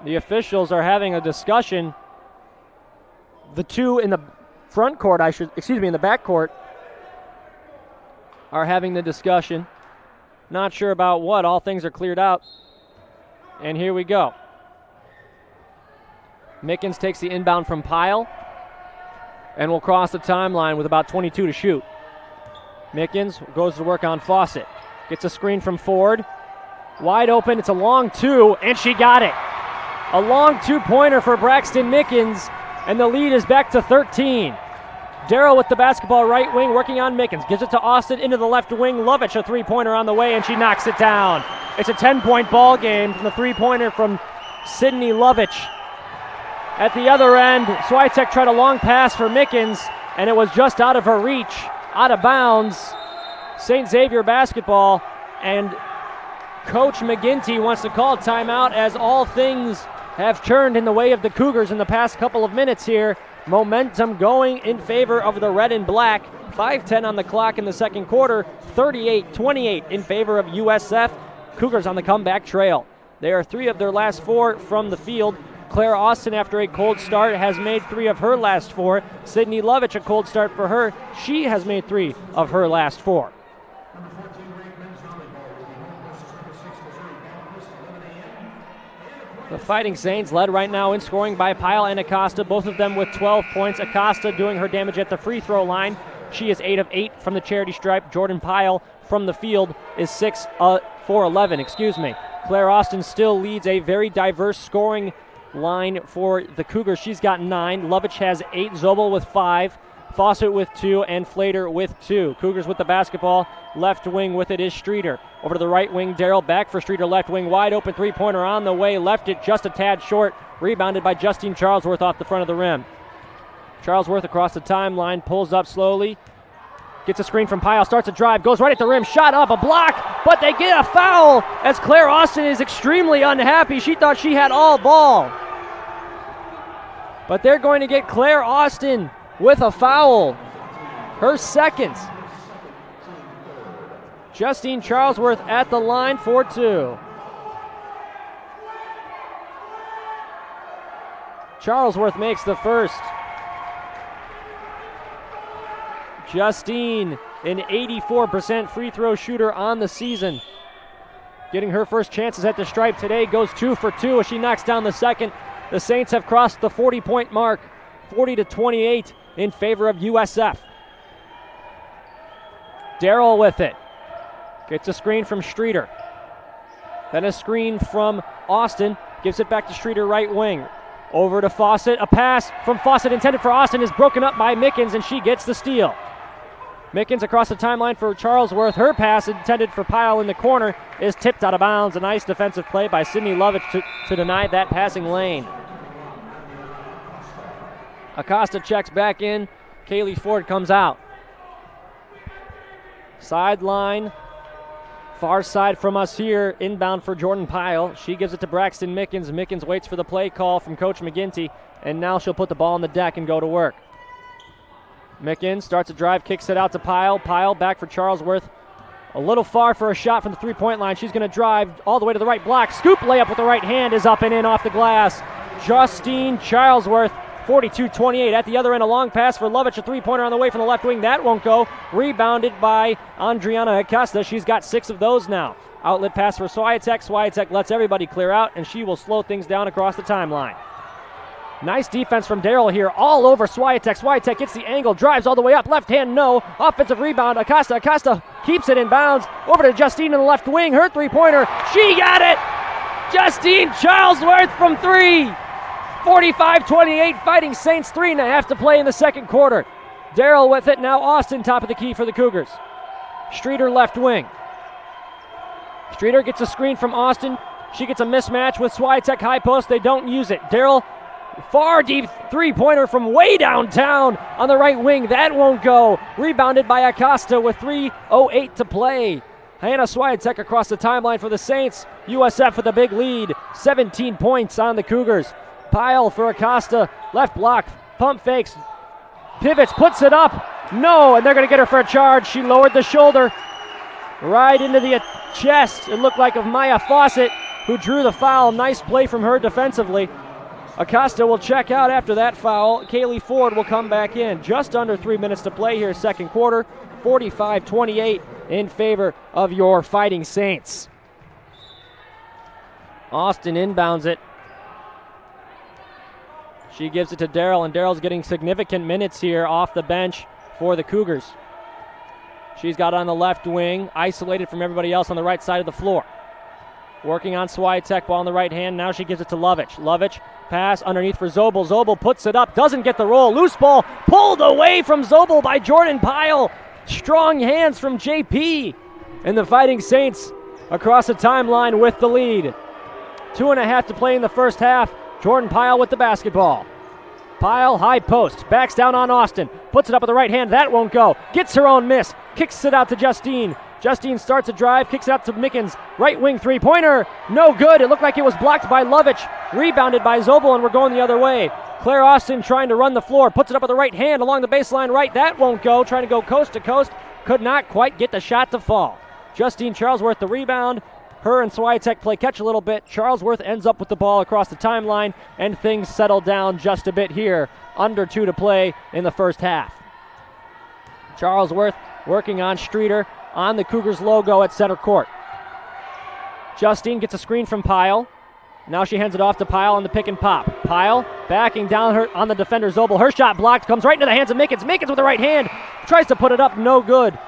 The officials are having a discussion. The two in the front court, in the back court, are having the discussion. Not sure about what. All things are cleared out. And here we go. Mickens takes the inbound from Pyle and will cross the timeline with about 22 to shoot. Mickens goes to work on Fawcett. Gets a screen from Ford. Wide open. It's a long two, and she got it. A long two-pointer for Braxton Mickens, and the lead is back to 13. Darrell with the basketball right wing, working on Mickens. Gives it to Austin into the left wing. Lovich, a three-pointer on the way, and she knocks it down. It's a 10-point ball game from the three-pointer from Sydney Lovich. At the other end, Swiatek tried a long pass for Mickens, and it was just out of her reach, out of bounds. St. Xavier basketball, and Coach McGinty wants to call a timeout as all things have turned in the way of the Cougars in the past couple of minutes here. Momentum going in favor of the red and black. 5:10 on the clock in the second quarter, 38-28 in favor of USF. Cougars on the comeback trail. They are 3 of their last 4 from the field. Claire Austin, after a cold start, has made 3 of her last 4. Sydney Lovich, a cold start for her. She has made 3 of her last 4. The Fighting Saints led right now in scoring by Pyle and Acosta, both of them with 12 points. Acosta doing her damage at the free throw line. She is 8 of 8 from the charity stripe. Jordan Pyle from the field is 6 for 11. Claire Austin still leads a very diverse scoring line for the Cougars. She's got 9. Lovich has 8. Zobel with 5. Fawcett with 2, and Flater with 2. Cougars with the basketball. Left wing with it is Streeter. Over to the right wing, Darrell back for Streeter. Left wing, wide open three-pointer on the way. Left it just a tad short. Rebounded by Justine Charlesworth off the front of the rim. Charlesworth across the timeline, pulls up slowly. Gets a screen from Pyle, starts a drive, goes right at the rim, shot up, a block, but they get a foul as Claire Austin is extremely unhappy. She thought she had all ball. But they're going to get Claire Austin with a foul. Her second. Justine Charlesworth at the line for 2. Charlesworth makes the first. Justine, an 84% free throw shooter on the season. Getting her first chances at the stripe today, goes 2 for 2 as she knocks down the second. The Saints have crossed the 40-point mark, 40-28 in favor of USF. Darrell with it. Gets a screen from Streeter. Then a screen from Austin. Gives it back to Streeter right wing. Over to Fawcett. A pass from Fawcett intended for Austin is broken up by Mickens, and she gets the steal. Mickens across the timeline for Charlesworth. Her pass intended for Pyle in the corner is tipped out of bounds. A nice defensive play by Sydney Lovich to deny that passing lane. Acosta checks back in. Kaylee Ford comes out. Sideline. Far side from us here, inbound for Jordan Pyle. She gives it to Braxton Mickens. Mickens waits for the play call from Coach McGinty, and now she'll put the ball on the deck and go to work. Mickens starts a drive, kicks it out to Pyle. Pyle back for Charlesworth. A little far for a shot from the three-point line. She's going to drive all the way to the right block. Scoop layup with the right hand is up and in off the glass. Justine Charlesworth, 42-28. At the other end, a long pass for Lovich, a three-pointer on the way from the left wing. That won't go. Rebounded by Andriana Acosta. She's got 6 of those now. Outlet pass for Swiatek. Swiatek lets everybody clear out, and she will slow things down across the timeline. Nice defense from Darrell here, all over Swiatek. Swiatek gets the angle, drives all the way up. Left hand, no. Offensive rebound, Acosta. Acosta keeps it in bounds. Over to Justine in the left wing. Her three-pointer. She got it! Justine Charlesworth from 3. 45-28, Fighting Saints, 3.5 to play in the second quarter. Darrell with it, now Austin top of the key for the Cougars. Streeter left wing. Streeter gets a screen from Austin. She gets a mismatch with Swiatek high post. They don't use it. Darrell Far deep three-pointer from way downtown on the right wing. That won't go. Rebounded by Acosta with 3:08 to play. Hannah Swiatek across the timeline for the Saints. USF with a big lead. 17 points on the Cougars. Pyle for Acosta. Left block. Pump fakes. Pivots. Puts it up. No, and they're going to get her for a charge. She lowered the shoulder right into the chest. It looked like of Maya Fawcett, who drew the foul. Nice play from her defensively. Acosta will check out after that foul. Kaylee Ford will come back in. Just under 3 minutes to play here, second quarter. 45-28 in favor of your Fighting Saints. Austin inbounds it. She gives it to Darrell, and Darrell's getting significant minutes here off the bench for the Cougars. She's got on the left wing, isolated from everybody else on the right side of the floor. Working on Swiatek, ball in the right hand. Now she gives it to Lovich. Lovich, pass underneath for Zobel. Zobel puts it up, doesn't get the roll. Loose ball pulled away from Zobel by Jordan Pyle. Strong hands from JP. And the Fighting Saints across the timeline with the lead. 2.5 to play in the first half. Jordan Pyle with the basketball. Pyle, high post, backs down on Austin. Puts it up with the right hand, that won't go. Gets her own miss, kicks it out to Justine. Justine starts a drive, kicks it out to Mickens. Right wing three-pointer, no good. It looked like it was blocked by Lovich. Rebounded by Zobel, and we're going the other way. Claire Austin trying to run the floor, puts it up with the right hand along the baseline right. That won't go, trying to go coast to coast. Could not quite get the shot to fall. Justine Charlesworth the rebound. Her and Swiatek play catch a little bit. Charlesworth ends up with the ball across the timeline, and things settle down just a bit here. Under 2 to play in the first half. Charlesworth working on Streeter on the Cougars logo at center court. Justine gets a screen from Pyle. Now she hands it off to Pyle on the pick and pop. Pyle backing down her on the defender Zobel. Her shot blocked, comes right into the hands of Mickens. Mickens with the right hand, tries to put it up, no good.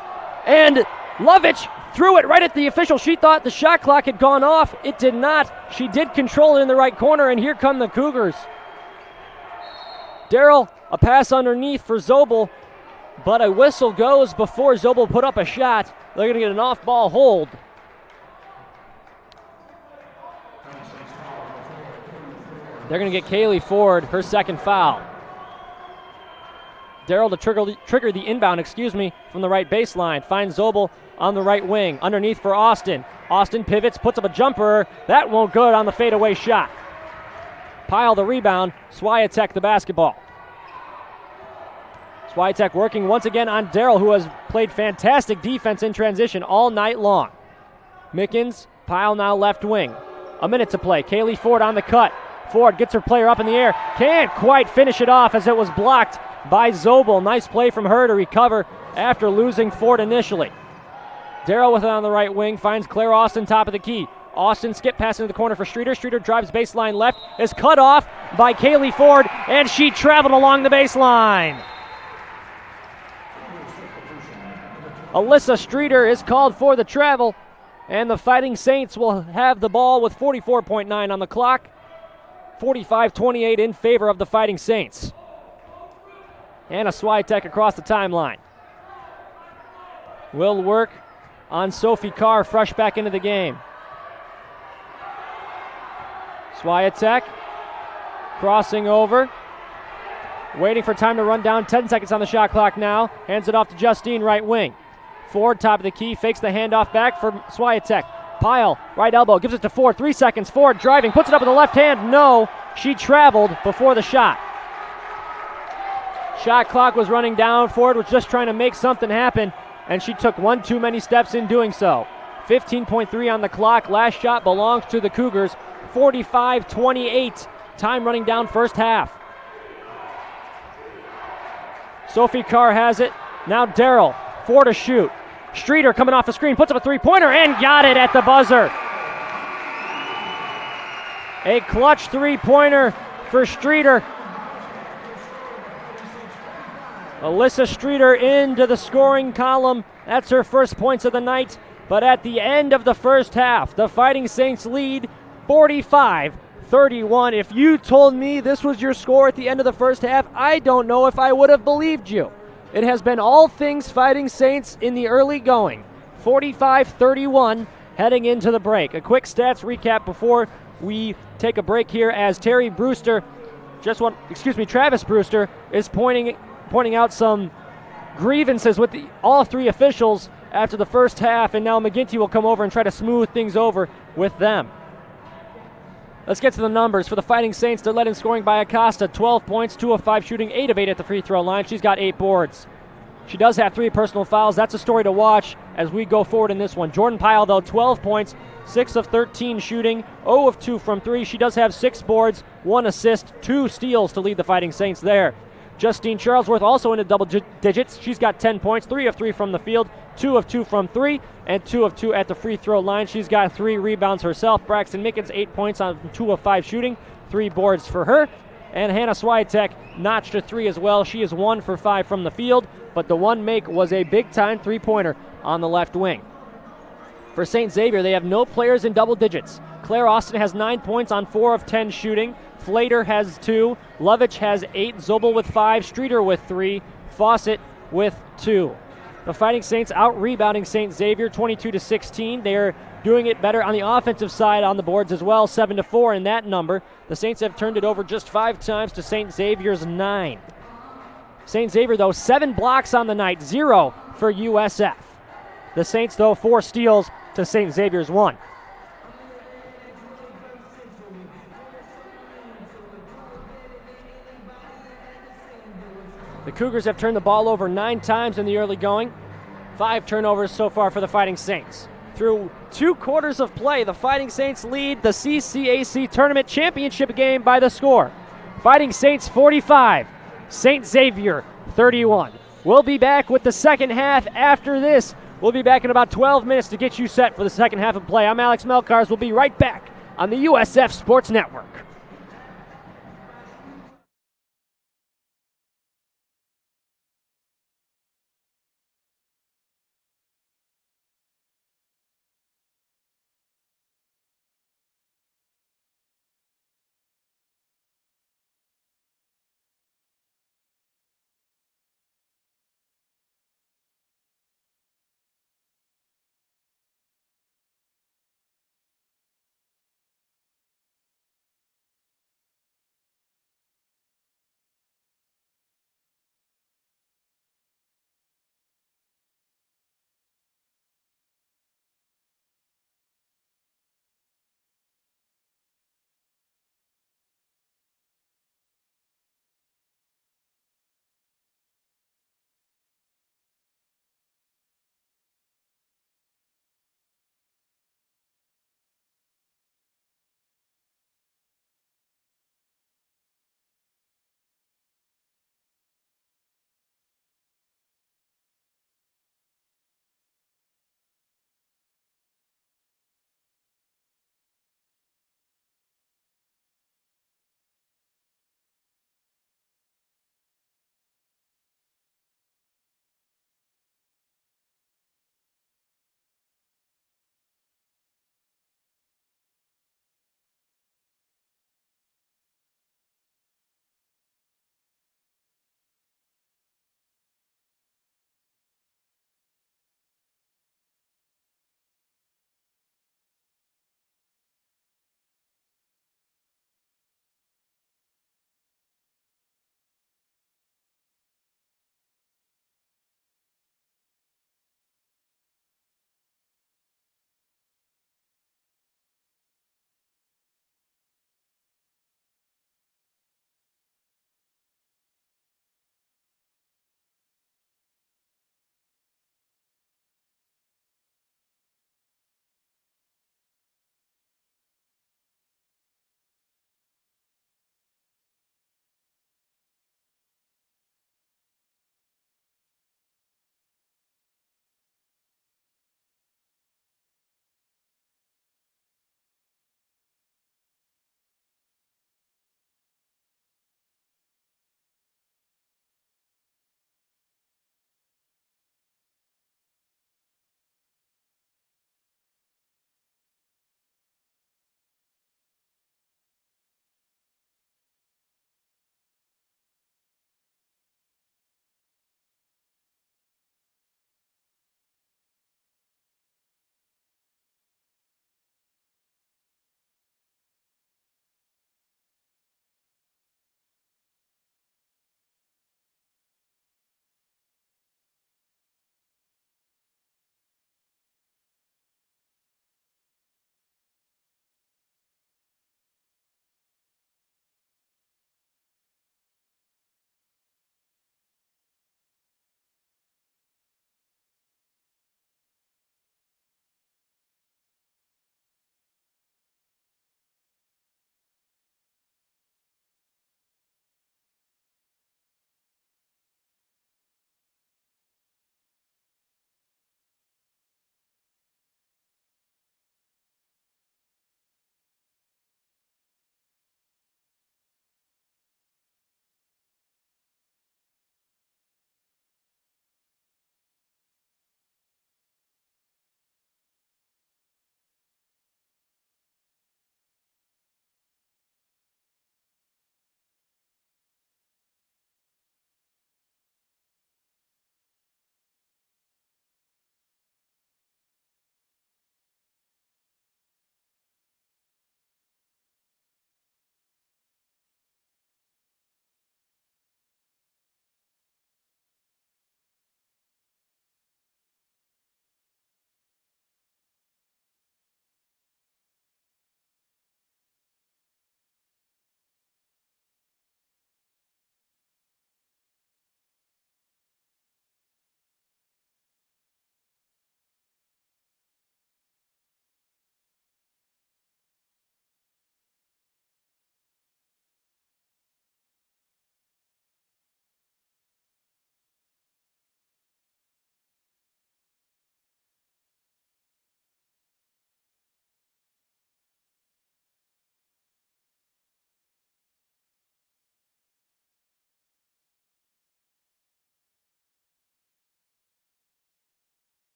And Lovich threw it right at the official. She thought the shot clock had gone off. It did not. She did control it in the right corner, and here come the Cougars. Darrell, a pass underneath for Zobel, but a whistle goes before Zobel put up a shot. They're going to get an off-ball hold. They're going to get Kaylee Ford her second foul. Darrell to trigger the inbound, from the right baseline. Finds Zobel on the right wing. Underneath for Austin. Austin pivots, puts up a jumper. That won't good on the fadeaway shot. Pyle the rebound. Swiatek the basketball. Swiatek working once again on Darrell, who has played fantastic defense in transition all night long. Mickens, Pyle now left wing. A minute to play. Kaylee Ford on the cut. Ford gets her player up in the air. Can't quite finish it off as it was blocked by Zobel. Nice play from her to recover after losing Ford initially. Darrell with it on the right wing. Finds Claire Austin top of the key. Austin skip pass into the corner for Streeter. Streeter drives baseline left. Is cut off by Kaylee Ford, and she traveled along the baseline. Alyssa Streeter is called for the travel, and the Fighting Saints will have the ball with 44.9 on the clock. 45-28 in favor of the Fighting Saints. Hannah Swiatek across the timeline. Will work on Sophie Carr, fresh back into the game. Swiatek crossing over. Waiting for time to run down. 10 seconds on the shot clock now. Hands it off to Justine, right wing. Ford, top of the key, fakes the handoff back for Swiatek. Pyle, right elbow, gives it to Ford. 3 seconds. Ford driving, puts it up with the left hand. No, she traveled before the shot. Shot clock was running down. Ford was just trying to make something happen, and she took one too many steps in doing so. 15.3 on the clock. Last shot belongs to the Cougars. 45-28. Time running down first half. Sophie Carr has it. Now Darrell. Ford to shoot. Streeter coming off the screen. Puts up a three-pointer and got it at the buzzer. A clutch three-pointer for Streeter. Alyssa Streeter into the scoring column. That's her first points of the night. But at the end of the first half, the Fighting Saints lead 45-31. If you told me this was your score at the end of the first half, I don't know if I would have believed you. It has been all things Fighting Saints in the early going. 45-31 heading into the break. A quick stats recap before we take a break here as Terry Brewster Travis Brewster is pointing out some grievances with all three officials after the first half, and now McGinty will come over and try to smooth things over with them. Let's get to the numbers. For the Fighting Saints, they're led in scoring by Acosta, 12 points, 2 of 5 shooting, 8 of 8 at the free throw line. She's got 8 boards. She does have 3 personal fouls. That's a story to watch as we go forward in this one. Jordan Pyle, though, 12 points, 6 of 13 shooting, 0 of 2 from 3. She does have 6 boards, 1 assist, 2 steals to lead the Fighting Saints there. Justine Charlesworth also into double digits. She's got 10 points, 3 of 3 from the field, 2 of 2 from 3, and 2 of 2 at the free throw line. She's got 3 rebounds herself. Braxton Mickens, 8 points on 2 of 5 shooting, 3 boards for her. And Hannah Swiatek notched a 3 as well. She is 1 for 5 from the field, but the one make was a big-time three-pointer on the left wing. For St. Xavier, they have no players in double digits. Claire Austin has 9 points on 4 of 10 shooting. Flater has 2. Lovich has 8. Zobel with 5. Streeter with 3. Fawcett with 2. The Fighting Saints out-rebounding St. Xavier 22-16. They're doing it better on the offensive side on the boards as well, 7-4 in that number. The Saints have turned it over just 5 times to St. Xavier's 9. St. Xavier, though, 7 blocks on the night, 0 for USF. The Saints, though, 4 steals to St. Xavier's 1. The Cougars have turned the ball over 9 times in the early going. 5 turnovers so far for the Fighting Saints. Through 2 quarters of play, the Fighting Saints lead the CCAC Tournament Championship game by the score. Fighting Saints 45, St. Xavier 31. We'll be back with the second half after this. We'll be back in about 12 minutes to get you set for the second half of play. I'm Alex Melkars. We'll be right back on the USF Sports Network.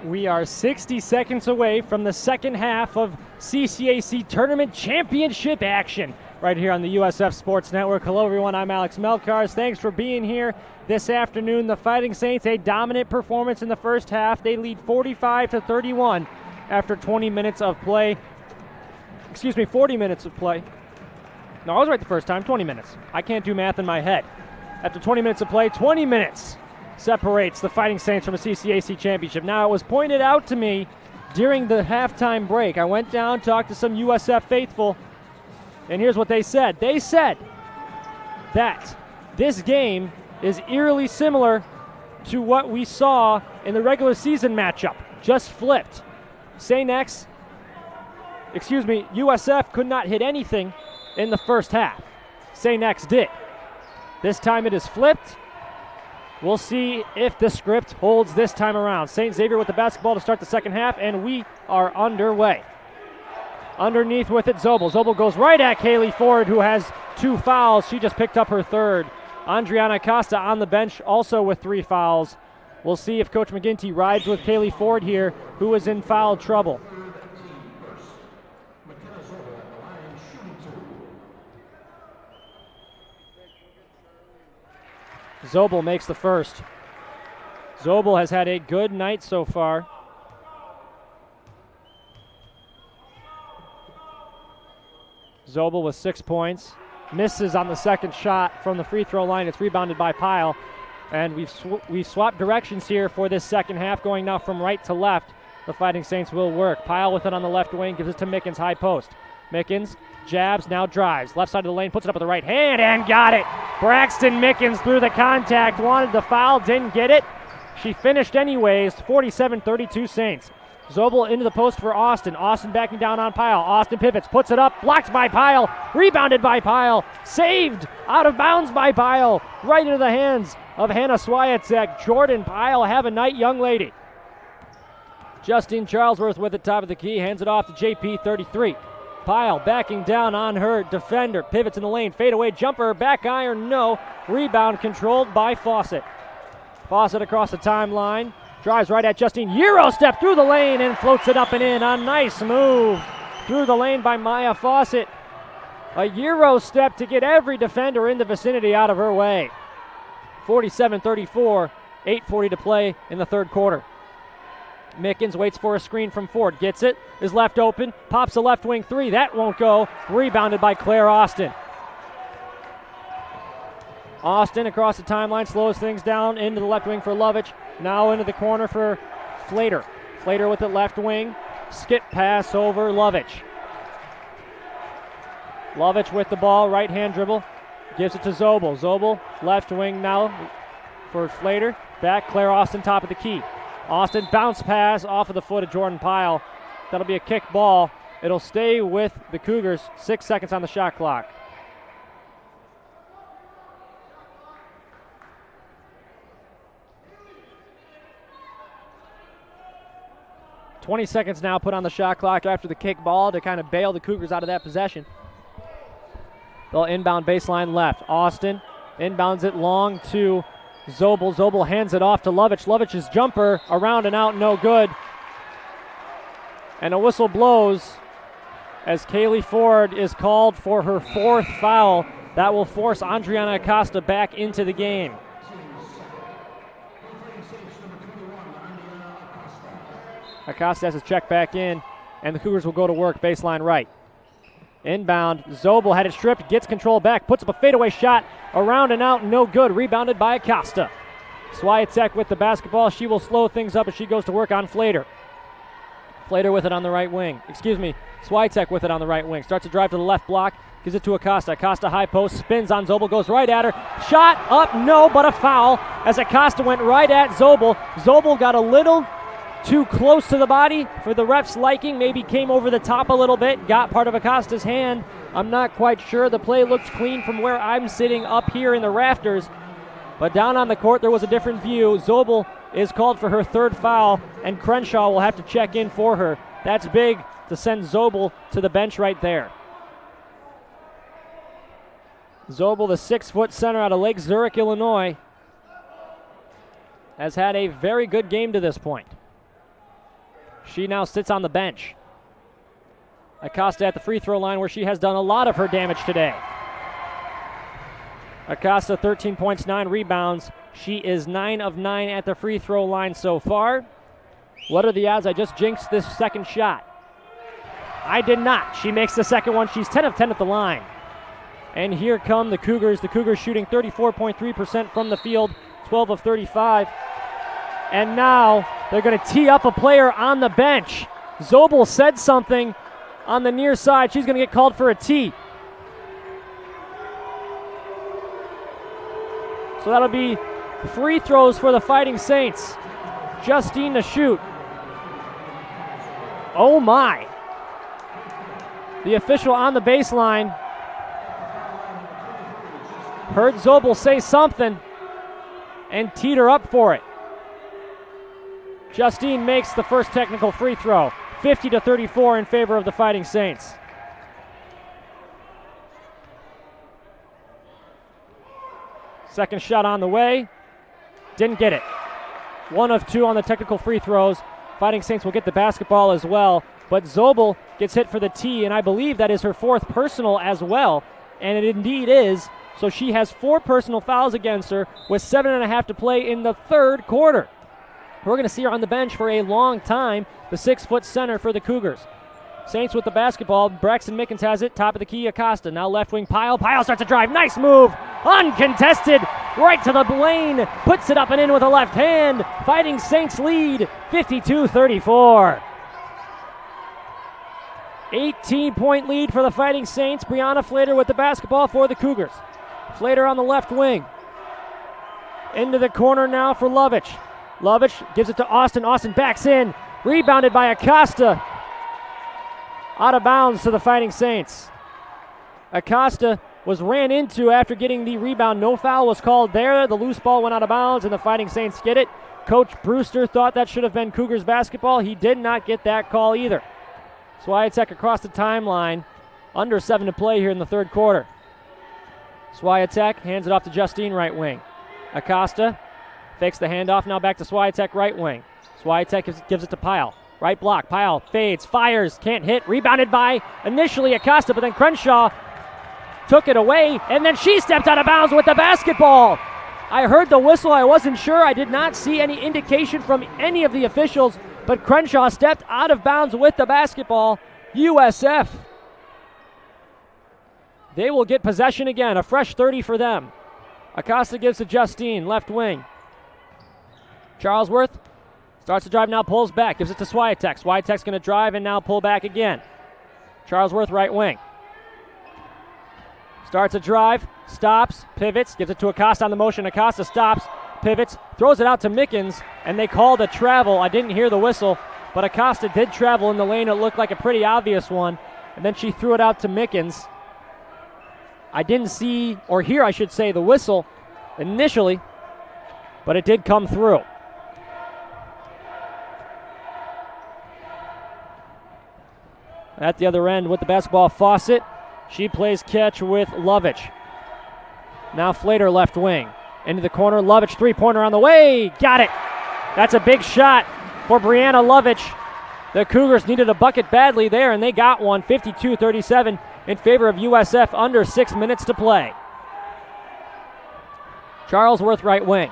We are 60 seconds away from the second half of CCAC Tournament Championship action right here on the USF Sports Network. Hello, everyone. I'm Alex Melkars. Thanks for being here this afternoon. The Fighting Saints, a dominant performance in the first half. They lead 45-31 after 20 minutes of play. 40 minutes of play. No, I was right the first time, 20 minutes. I can't do math in my head. After 20 minutes of play, 20 minutes separates the Fighting Saints from a CCAC championship. Now, it was pointed out to me during the halftime break. I went down, talked to some USF faithful, and here's what they said. They said that this game is eerily similar to what we saw in the regular season matchup, just flipped. USF could not hit anything in the first half. CCAC did. This time it is flipped. We'll see if the script holds this time around. St. Xavier with the basketball to start the second half, and we are underway. Underneath with it, Zobel. Zobel goes right at Kaylee Ford, who has 2 fouls. She just picked up her 3rd. Andriana Acosta on the bench, also with 3 fouls. We'll see if Coach McGinty rides with Kaylee Ford here, who is in foul trouble. Zobel makes the first. Zobel has had a good night so far. Zobel with 6 points. Misses on the second shot from the free throw line. It's rebounded by Pyle. And we've swapped directions here for this second half, going now from right to left. The Fighting Saints will work. Pyle with it on the left wing, gives it to Mickens, high post. Mickens jabs, now drives. Left side of the lane, puts it up with the right hand, and got it. Braxton Mickens through the contact, wanted the foul, didn't get it. She finished anyways, 47-32 Saints. Zobel into the post for Austin. Austin backing down on Pyle. Austin pivots, puts it up, blocked by Pyle, rebounded by Pyle, saved out of bounds by Pyle, right into the hands of Hannah Swiatek. Jordan Pyle, have a night, young lady. Justine Charlesworth with the top of the key, hands it off to JP, 33. Pyle backing down on her defender. Pivots in the lane. Fadeaway jumper. Back iron. No. Rebound controlled by Fawcett. Fawcett across the timeline. Drives right at Justine. Euro step through the lane and floats it up and in. A nice move through the lane by Maya Fawcett. A Euro step to get every defender in the vicinity out of her way. 47-34. 8:40 to play in the third quarter. Mickens waits for a screen from Ford. Gets it. Is left open. Pops a left wing 3. That won't go. Rebounded by Claire Austin. Austin across the timeline. Slows things down into the left wing for Lovich. Now into the corner for Flater. Flater with the left wing. Skip pass over Lovich. Lovich with the ball. Right hand dribble. Gives it to Zobel. Zobel left wing now for Flater. Back. Claire Austin top of the key. Austin bounce pass off of the foot of Jordan Pyle. That'll be a kick ball. It'll stay with the Cougars. 6 seconds on the shot clock. $20 seconds now put on the shot clock after the kick ball to kind of bail the Cougars out of that possession. They'll inbound baseline left. Austin inbounds it long to Zobel. Zobel hands it off to Lovich. Lovich's jumper around and out, no good. And a whistle blows as Kaylee Ford is called for her 4th foul. That will force Andriana Acosta back into the game. Acosta has his check back in, and the Cougars will go to work baseline right. Inbound, Zobel had it stripped, gets control back, puts up a fadeaway shot, around and out, no good, rebounded by Acosta. Swiatek with the basketball, she will slow things up as she goes to work on Flater. Flater with it on the right wing, Swiatek with it on the right wing, starts to drive to the left block, gives it to Acosta. Acosta high post, spins on Zobel, goes right at her, shot up, no, but a foul as Acosta went right at Zobel. Zobel got a little too close to the body for the ref's liking, maybe came over the top a little bit, got part of Acosta's hand. I'm not quite sure. The play looked clean from where I'm sitting up here in the rafters, but down on the court there was a different view. Zobel is called for her 3rd foul, and Crenshaw will have to check in for her. That's big to send Zobel to the bench right there. Zobel, the 6-foot center out of Lake Zurich, Illinois, has had a very good game to this point. She now sits on the bench. Acosta at the free throw line where she has done a lot of her damage today. Acosta 13 points, 9 rebounds. She is 9 of 9 at the free throw line so far. What are the odds I just jinxed this second shot? I did not. She makes the second one. She's 10 of 10 at the line. And here come the Cougars. The Cougars shooting 34.3% from the field, 12 of 35. And now they're going to tee up a player on the bench. Zobel said something on the near side. She's going to get called for a tee. So that'll be free throws for the Fighting Saints. Justine to shoot. Oh my. The official on the baseline heard Zobel say something and teed her up for it. Justine makes the first technical free throw. 50-34 in favor of the Fighting Saints. Second shot on the way. Didn't get it. 1 of 2 on the technical free throws. Fighting Saints will get the basketball as well. But Zobel gets hit for the tee, and I believe that is her 4th personal as well. And it indeed is. So she has 4 personal fouls against her with 7.5 to play in the third quarter. We're going to see her on the bench for a long time, the 6-foot center for the Cougars. Saints with the basketball. Braxton Mickens has it. Top of the key, Acosta. Now left wing, Pyle. Pyle starts a drive. Nice move. Uncontested. Right to the lane. Puts it up and in with a left hand. Fighting Saints lead 52-34. 18-point lead for the Fighting Saints. Brianna Flater with the basketball for the Cougars. Flater on the left wing. Into the corner now for Lovich. Lovich gives it to Austin. Austin backs in. Rebounded by Acosta. Out of bounds to the Fighting Saints. Acosta was ran into after getting the rebound. No foul was called there. The loose ball went out of bounds, and the Fighting Saints get it. Coach Brewster thought that should have been Cougars basketball. He did not get that call either. Swiatek across the timeline. Under 7 to play here in the third quarter. Swiatek hands it off to Justine, right wing. Acosta fakes the handoff, now back to Swiatek, right wing. Swiatek gives it to Pyle. Right block, Pyle fades, fires, can't hit. Rebounded by initially Acosta, but then Crenshaw took it away, and then she stepped out of bounds with the basketball. I heard the whistle, I wasn't sure. I did not see any indication from any of the officials, but Crenshaw stepped out of bounds with the basketball. USF. They will get possession again, a fresh 30 for them. Acosta gives to Justine, left wing. Charlesworth starts to drive, now pulls back, gives it to Swiatek. Swiatek's going to drive and now pull back again. Charlesworth, right wing. Starts a drive, stops, pivots, gives it to Acosta on the motion. Acosta stops, pivots, throws it out to Mickens, and they called a travel. I didn't hear the whistle, but Acosta did travel in the lane. It looked like a pretty obvious one, and then she threw it out to Mickens. I didn't see, or hear, I should say, the whistle initially, but it did come through. At the other end with the basketball, Fawcett. She plays catch with Lovich. Now Flater left wing. Into the corner, Lovich three-pointer on the way. Got it. That's a big shot for Brianna Lovich. The Cougars needed a bucket badly there, and they got one, 52-37 in favor of USF, under 6 minutes to play. Charlesworth right wing.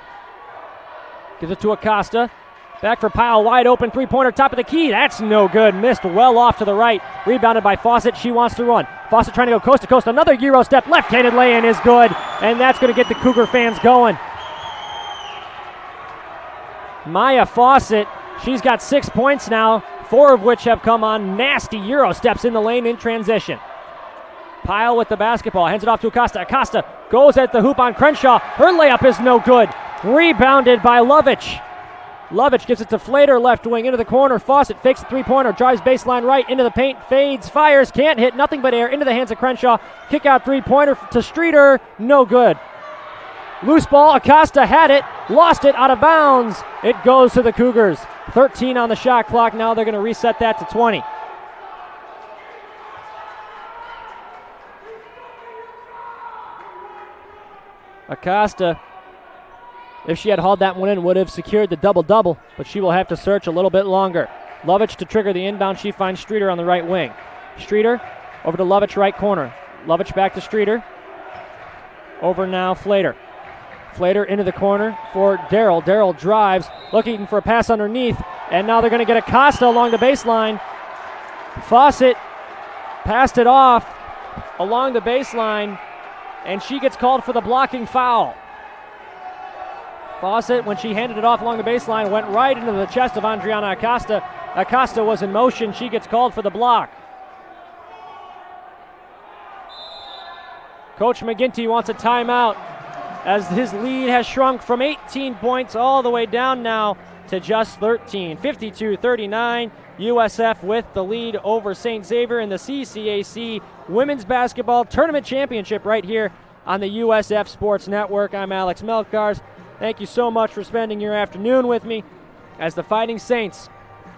Gives it to Acosta. Back for Pyle, wide open three-pointer, top of the key. That's no good. Missed well off to the right. Rebounded by Fawcett. She wants to run. Fawcett trying to go coast to coast. Another Euro step. Left-handed lay-in is good. And that's going to get the Cougar fans going. Maya Fawcett, she's got 6 points now, 4 of which have come on nasty Euro steps in the lane in transition. Pyle with the basketball. Hands it off to Acosta. Acosta goes at the hoop on Crenshaw. Her layup is no good. Rebounded by Lovich. Lovich gives it to Flater, left wing, into the corner. Fawcett fakes the three-pointer, drives baseline right, into the paint, fades, fires, can't hit, nothing but air, into the hands of Crenshaw. Kick out three-pointer to Streeter, no good. Loose ball, Acosta had it, lost it, out of bounds. It goes to the Cougars. 13 on the shot clock, now they're going to reset that to 20. Acosta, if she had hauled that one in, would have secured the double-double, but she will have to search a little bit longer. Lovich to trigger the inbound. She finds Streeter on the right wing. Streeter over to Lovich, right corner. Lovich back to Streeter. Over now, Flater. Flater into the corner for Darrell. Darrell drives, looking for a pass underneath, and now they're going to get Acosta along the baseline. Fawcett passed it off along the baseline, and she gets called for the blocking foul. Fawcett, when she handed it off along the baseline, went right into the chest of Andriana Acosta. Acosta was in motion. She gets called for the block. Coach McGinty wants a timeout as his lead has shrunk from 18 points all the way down now to just 13. 52-39, USF with the lead over St. Xavier in the CCAC Women's Basketball Tournament Championship right here on the USF Sports Network. I'm Alex Melkars. Thank you so much for spending your afternoon with me as the Fighting Saints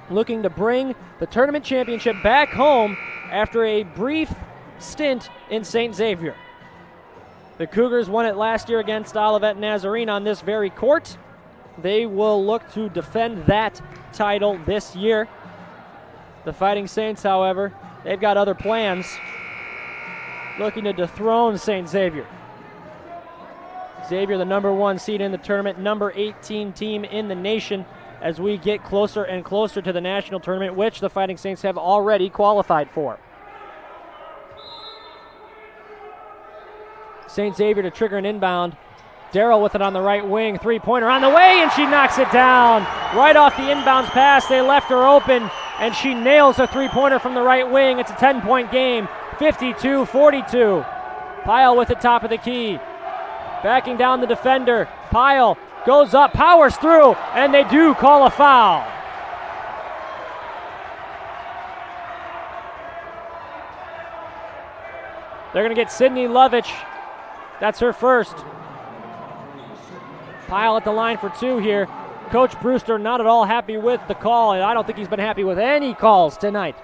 looking to bring the tournament championship back home after a brief stint in St. Xavier. The Cougars won it last year against Olivet Nazarene on this very court. They will look to defend that title this year. The Fighting Saints, however, they've got other plans, looking to dethrone St. Xavier. Xavier, the number 1 seed in the tournament, number 18 team in the nation as we get closer and closer to the national tournament, which the Fighting Saints have already qualified for. St. Xavier to trigger an inbound. Darrell with it on the right wing. Three-pointer on the way, and she knocks it down. Right off the inbounds pass, they left her open, and she nails a three-pointer from the right wing. It's a 10-point game, 52-42. Pyle with the top of the key. Backing down the defender. Pyle goes up, powers through, and they do call a foul. They're going to get Sydney Lovich. That's her first. Pyle at the line for 2 here. Coach Brewster not at all happy with the call, and I don't think he's been happy with any calls tonight.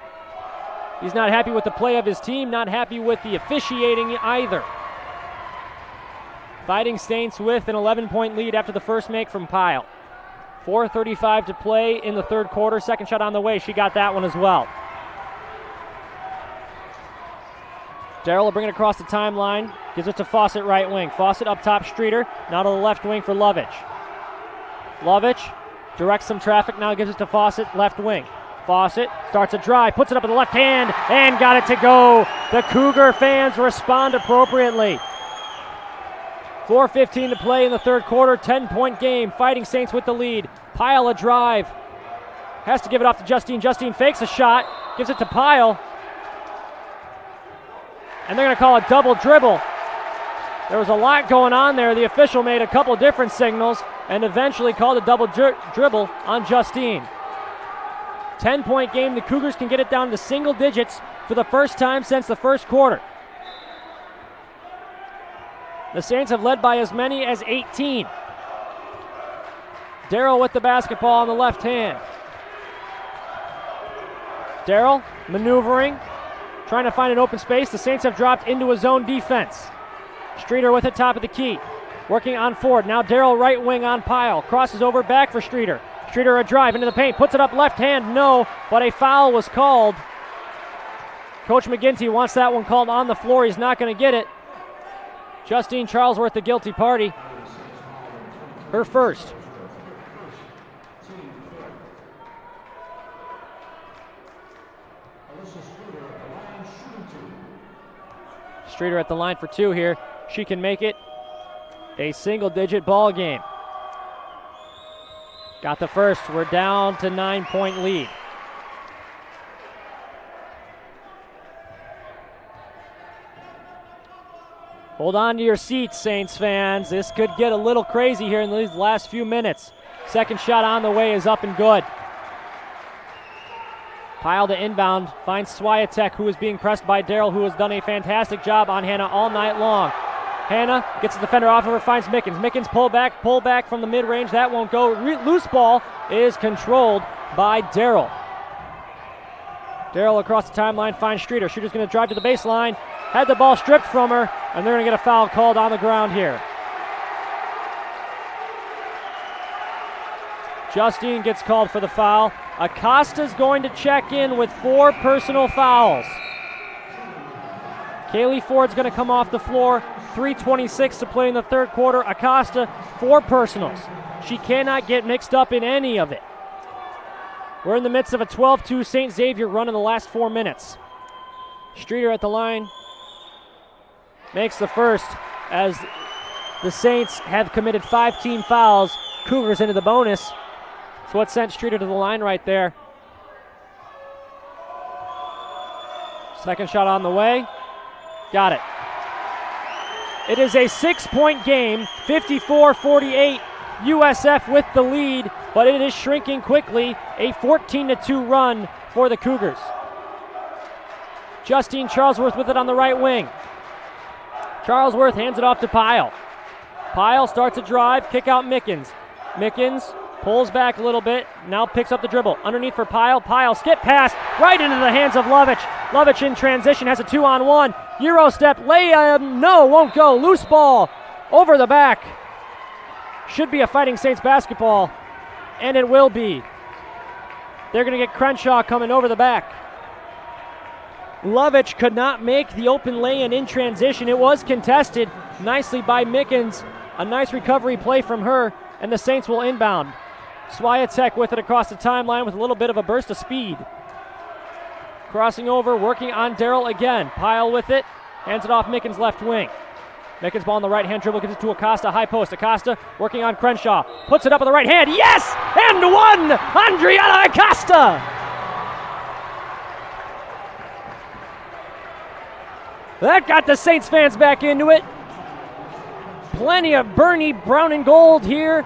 He's not happy with the play of his team, not happy with the officiating either. Fighting Saints with an 11-point lead after the first make from Pyle. 4:35 to play in the third quarter. Second shot on the way. She got that one as well. Darrell will bring it across the timeline. Gives it to Fawcett, right wing. Fawcett up top, Streeter. Now to the left wing for Lovich. Lovich directs some traffic, now gives it to Fawcett, left wing. Fawcett starts a drive, puts it up in the left hand, and got it to go. The Cougar fans respond appropriately. 4:15 to play in the third quarter, 10-point game. Fighting Saints with the lead. Pyle a drive. Has to give it off to Justine. Justine fakes a shot, gives it to Pyle. And they're going to call a double dribble. There was a lot going on there. The official made a couple different signals and eventually called a double dribble on Justine. 10-point game. The Cougars can get it down to single digits for the first time since the first quarter. The Saints have led by as many as 18. Darrell with the basketball on the left hand. Darrell maneuvering, trying to find an open space. The Saints have dropped into a zone defense. Streeter with it, top of the key. Working on Ford. Now Darrell right wing on Pyle. Crosses over back for Streeter. Streeter a drive into the paint. Puts it up left hand. No, but a foul was called. Coach McGinty wants that one called on the floor. He's not going to get it. Justine Charlesworth, the guilty party. Her first. Streeter at the line for 2 here. She can make it a single-digit ball game. Got the first. We're down to 9-point lead. Hold on to your seats, Saints fans. This could get a little crazy here in these last few minutes. Second shot on the way is up and good. Pyle to inbound, finds Swiatek, who is being pressed by Darrell, who has done a fantastic job on Hannah all night long. Hannah gets the defender off of her, finds Mickens. Mickens pull back from the mid-range. That won't go. Loose ball is controlled by Darrell. Darrell across the timeline finds Streeter. Streeter's going to drive to the baseline. Had the ball stripped from her, and they're going to get a foul called on the ground here. Justine gets called for the foul. Acosta's going to check in with 4 personal fouls. Kaylee Ford's going to come off the floor. 3:26 to play in the third quarter. Acosta, 4 personals. She cannot get mixed up in any of it. We're in the midst of a 12-2 St. Xavier run in the last 4 minutes. Streeter at the line makes the first as the Saints have committed 5 team fouls. Cougars into the bonus. That's what sent Streeter to the line right there. Second shot on the way. Got it. It is a 6-point game, 54-48. USF with the lead, but it is shrinking quickly. A 14-2 run for the Cougars. Justine Charlesworth with it on the right wing. Charlesworth hands it off to Pyle. Pyle starts a drive, kick out Mickens. Mickens pulls back a little bit, now picks up the dribble. Underneath for Pyle. Pyle skip pass right into the hands of Lovich. Lovich in transition has a 2-on-1. Euro step, no, won't go. Loose ball over the back. Should be a Fighting Saints basketball, and it will be. They're going to get Crenshaw coming over the back. Lovich could not make the open lay-in in transition. It was contested nicely by Mickens. A nice recovery play from her, and the Saints will inbound. Swiatek with it across the timeline with a little bit of a burst of speed. Crossing over, working on Darrell again. Pyle with it, hands it off Mickens' left wing. Mickens ball on the right-hand dribble, gives it to Acosta, high post. Acosta working on Crenshaw, puts it up with the right hand. Yes! And one! Andriana Acosta! That got the Saints fans back into it. Plenty of Bernie brown and gold here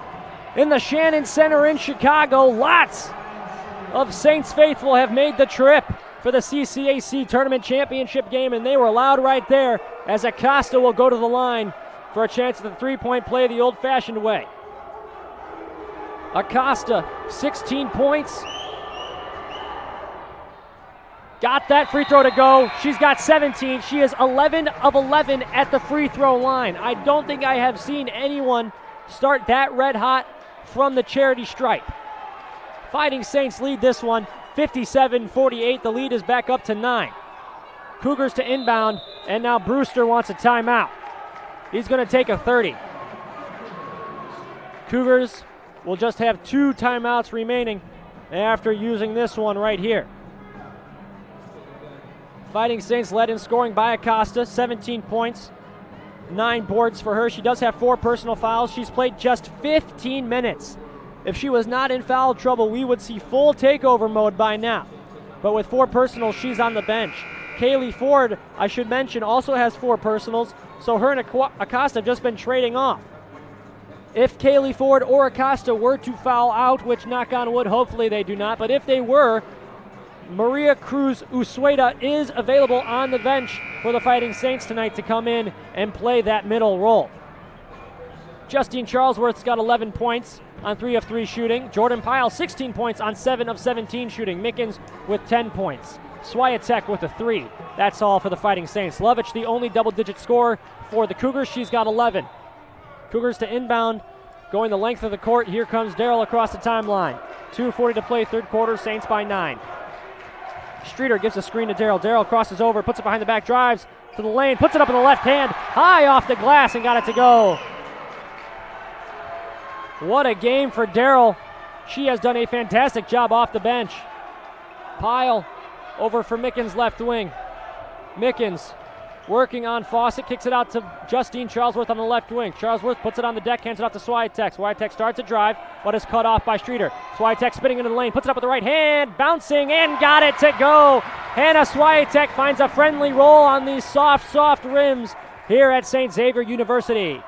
in the Shannon Center in Chicago. Lots of Saints faithful have made the trip for the CCAC Tournament Championship game, and they were loud right there as Acosta will go to the line for a chance at the three-point play the old-fashioned way. Acosta, 16 points. Got that free throw to go. She's got 17. She is 11 of 11 at the free throw line. I don't think I have seen anyone start that red hot from the charity stripe. Fighting Saints lead this one, 57-48. The lead is back up to 9. Cougars to inbound, and now Brewster wants a timeout. He's going to take a 30. Cougars will just have 2 timeouts remaining after using this one right here. Fighting Saints led in scoring by Acosta, 17 points, 9 boards for her. She does have 4 personal fouls. She's played just 15 minutes. If she was not in foul trouble, we would see full takeover mode by now. But with 4 personals, she's on the bench. Kaylee Ford, I should mention, also has 4 personals, so her and Acosta have just been trading off. If Kaylee Ford or Acosta were to foul out, which knock on wood, hopefully they do not, but if they were, Maria Cruz Usueda is available on the bench for the Fighting Saints tonight to come in and play that middle role. Justine Charlesworth's got 11 points on 3 of 3 shooting. Jordan Pyle, 16 points on 7 of 17 shooting. Mickens with 10 points. Swiatek with a 3. That's all for the Fighting Saints. Lovich, the only double-digit scorer for the Cougars. She's got 11. Cougars to inbound, going the length of the court. Here comes Darrell across the timeline. 2:40 to play, third quarter. Saints by 9. Streeter gives a screen to Darrell. Darrell crosses over, puts it behind the back, drives to the lane, puts it up in the left hand, high off the glass, and got it to go. What a game for Darrell. She has done a fantastic job off the bench. Pyle over for Mickens' left wing. Mickens working on Fawcett, kicks it out to Justine Charlesworth on the left wing. Charlesworth puts it on the deck, hands it off to Swiatek. Swiatek starts a drive, but is cut off by Streeter. Swiatek spinning into the lane, puts it up with the right hand, bouncing, and got it to go. Hannah Swiatek finds a friendly roll on these soft rims here at St. Xavier University.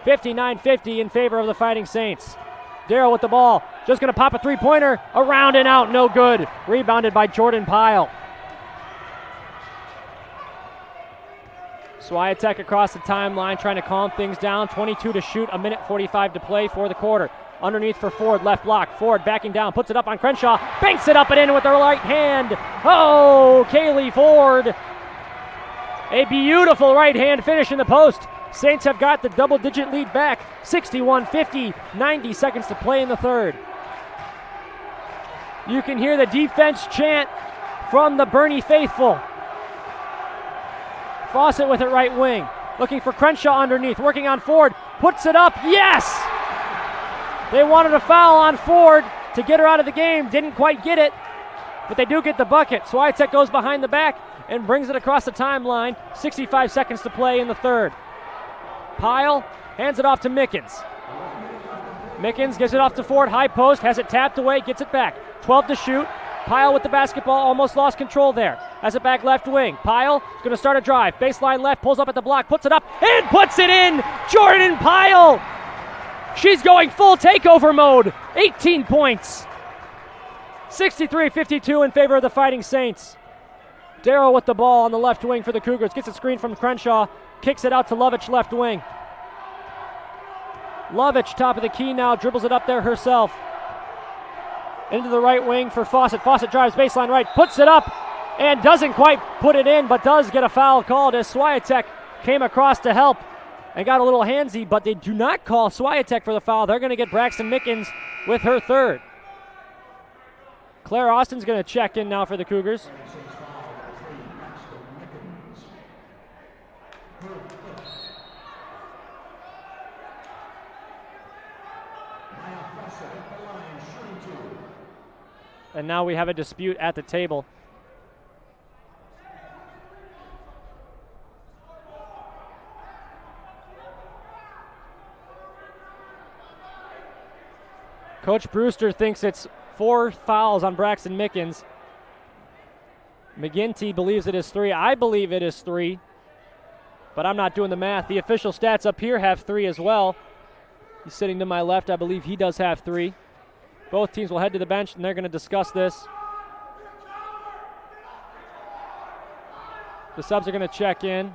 59-50 in favor of the Fighting Saints. Darrell with the ball, just going to pop a three-pointer, around and out, no good. Rebounded by Jordan Pyle. Swiatek across the timeline, trying to calm things down. 22 to shoot, 1:45 to play for the quarter. Underneath for Ford, left block. Ford backing down, puts it up on Crenshaw, banks it up and in with her right hand. Oh, Kaylee Ford. A beautiful right hand finish in the post. Saints have got the double-digit lead back, 61-50, 90 seconds to play in the third. You can hear the defense chant from the Bernie faithful. Fawcett with it right wing. Looking for Crenshaw underneath. Working on Ford. Puts it up. Yes! They wanted a foul on Ford to get her out of the game. Didn't quite get it, but they do get the bucket. Swiatek goes behind the back and brings it across the timeline. 65 seconds to play in the third. Pyle hands it off to Mickens. Mickens gives it off to Ford, high post, has it tapped away, gets it back. 12 to shoot. Pyle with the basketball, almost lost control there. Has it back left wing. Pyle going to start a drive. Baseline left, pulls up at the block, puts it up, and puts it in! Jordan Pyle! She's going full takeover mode. 18 points. 63-52 in favor of the Fighting Saints. Darrow with the ball on the left wing for the Cougars. Gets a screen from Crenshaw. Kicks it out to Lovich left wing. Lovich, top of the key now, dribbles it up there herself. Into the right wing for Fawcett. Fawcett drives baseline right, puts it up, and doesn't quite put it in, but does get a foul called as Swiatek came across to help and got a little handsy, but they do not call Swiatek for the foul. They're going to get Braxton Mickens with her third. Claire Austin's going to check in now for the Cougars. And now we have a dispute at the table. Coach Brewster thinks it's 4 fouls on Braxton Mickens. McGinty believes it is 3. I believe it is 3, but I'm not doing the math. The official stats up here have 3 as well. He's sitting to my left. I believe he does have 3. Both teams will head to the bench, and they're going to discuss this. The subs are going to check in.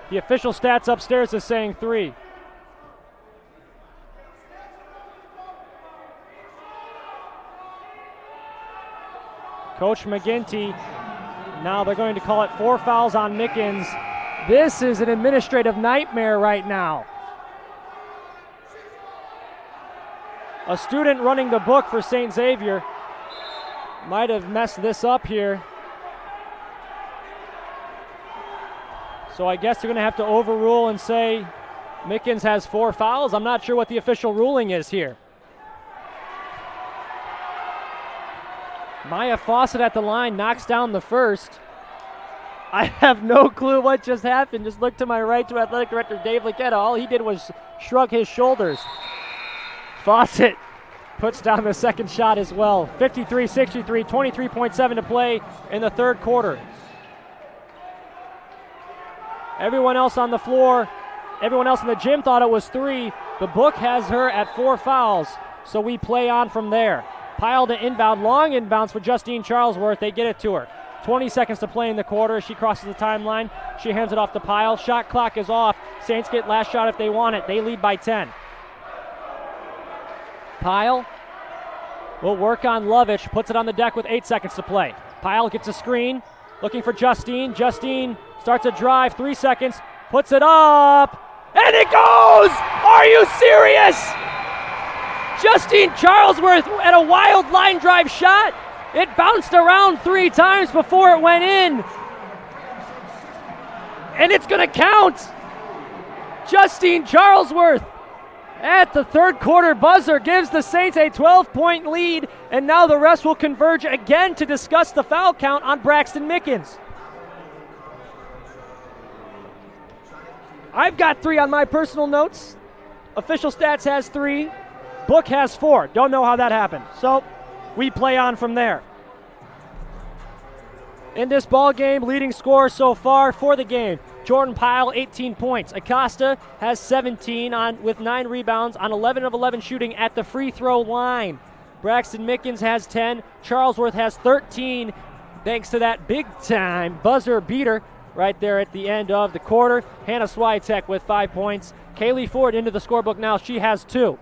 The official stats upstairs is saying 3. Coach McGinty, now they're going to call it 4 fouls on Mickens. This is an administrative nightmare right now. A student running the book for St. Xavier might have messed this up here. So I guess they're going to have to overrule and say Mickens has 4 fouls. I'm not sure what the official ruling is here. Maya Fawcett at the line knocks down the first. I have no clue what just happened. Just look to my right to Athletic Director Dave Liquetta. All he did was shrug his shoulders. Fawcett puts down the second shot as well. 53-63, 23.7 to play in the third quarter. Everyone else on the floor, everyone else in the gym thought it was 3. The book has her at 4 fouls, so we play on from there. Pyle to inbound, long inbounds for Justine Charlesworth. They get it to her. 20 seconds to play in the quarter. She crosses the timeline. She hands it off to Pyle. Shot clock is off. Saints get last shot if they want it. They lead by 10. Pyle will work on Lovich. Puts it on the deck with 8 seconds to play. Pyle gets a screen. Looking for Justine. Justine starts a drive. 3 seconds. Puts it up. And it goes! Are you serious? Justine Charlesworth at a wild line drive shot. It bounced around 3 times before it went in. And it's going to count. Justine Charlesworth at the third quarter buzzer gives the Saints a 12-point lead, and now the rest will converge again to discuss the foul count on Braxton Mickens. I've got 3 on my personal notes. Official stats has 3. Book has 4. Don't know how that happened. So we play on from there. In this ball game, leading scorer so far for the game, Jordan Pyle, 18 points. Acosta has 17 with 9 rebounds on 11 of 11 shooting at the free throw line. Braxton Mickens has 10. Charlesworth has 13, thanks to that big-time buzzer beater right there at the end of the quarter. Hannah Swiatek with 5 points. Kaylee Ford into the scorebook now. She has 2.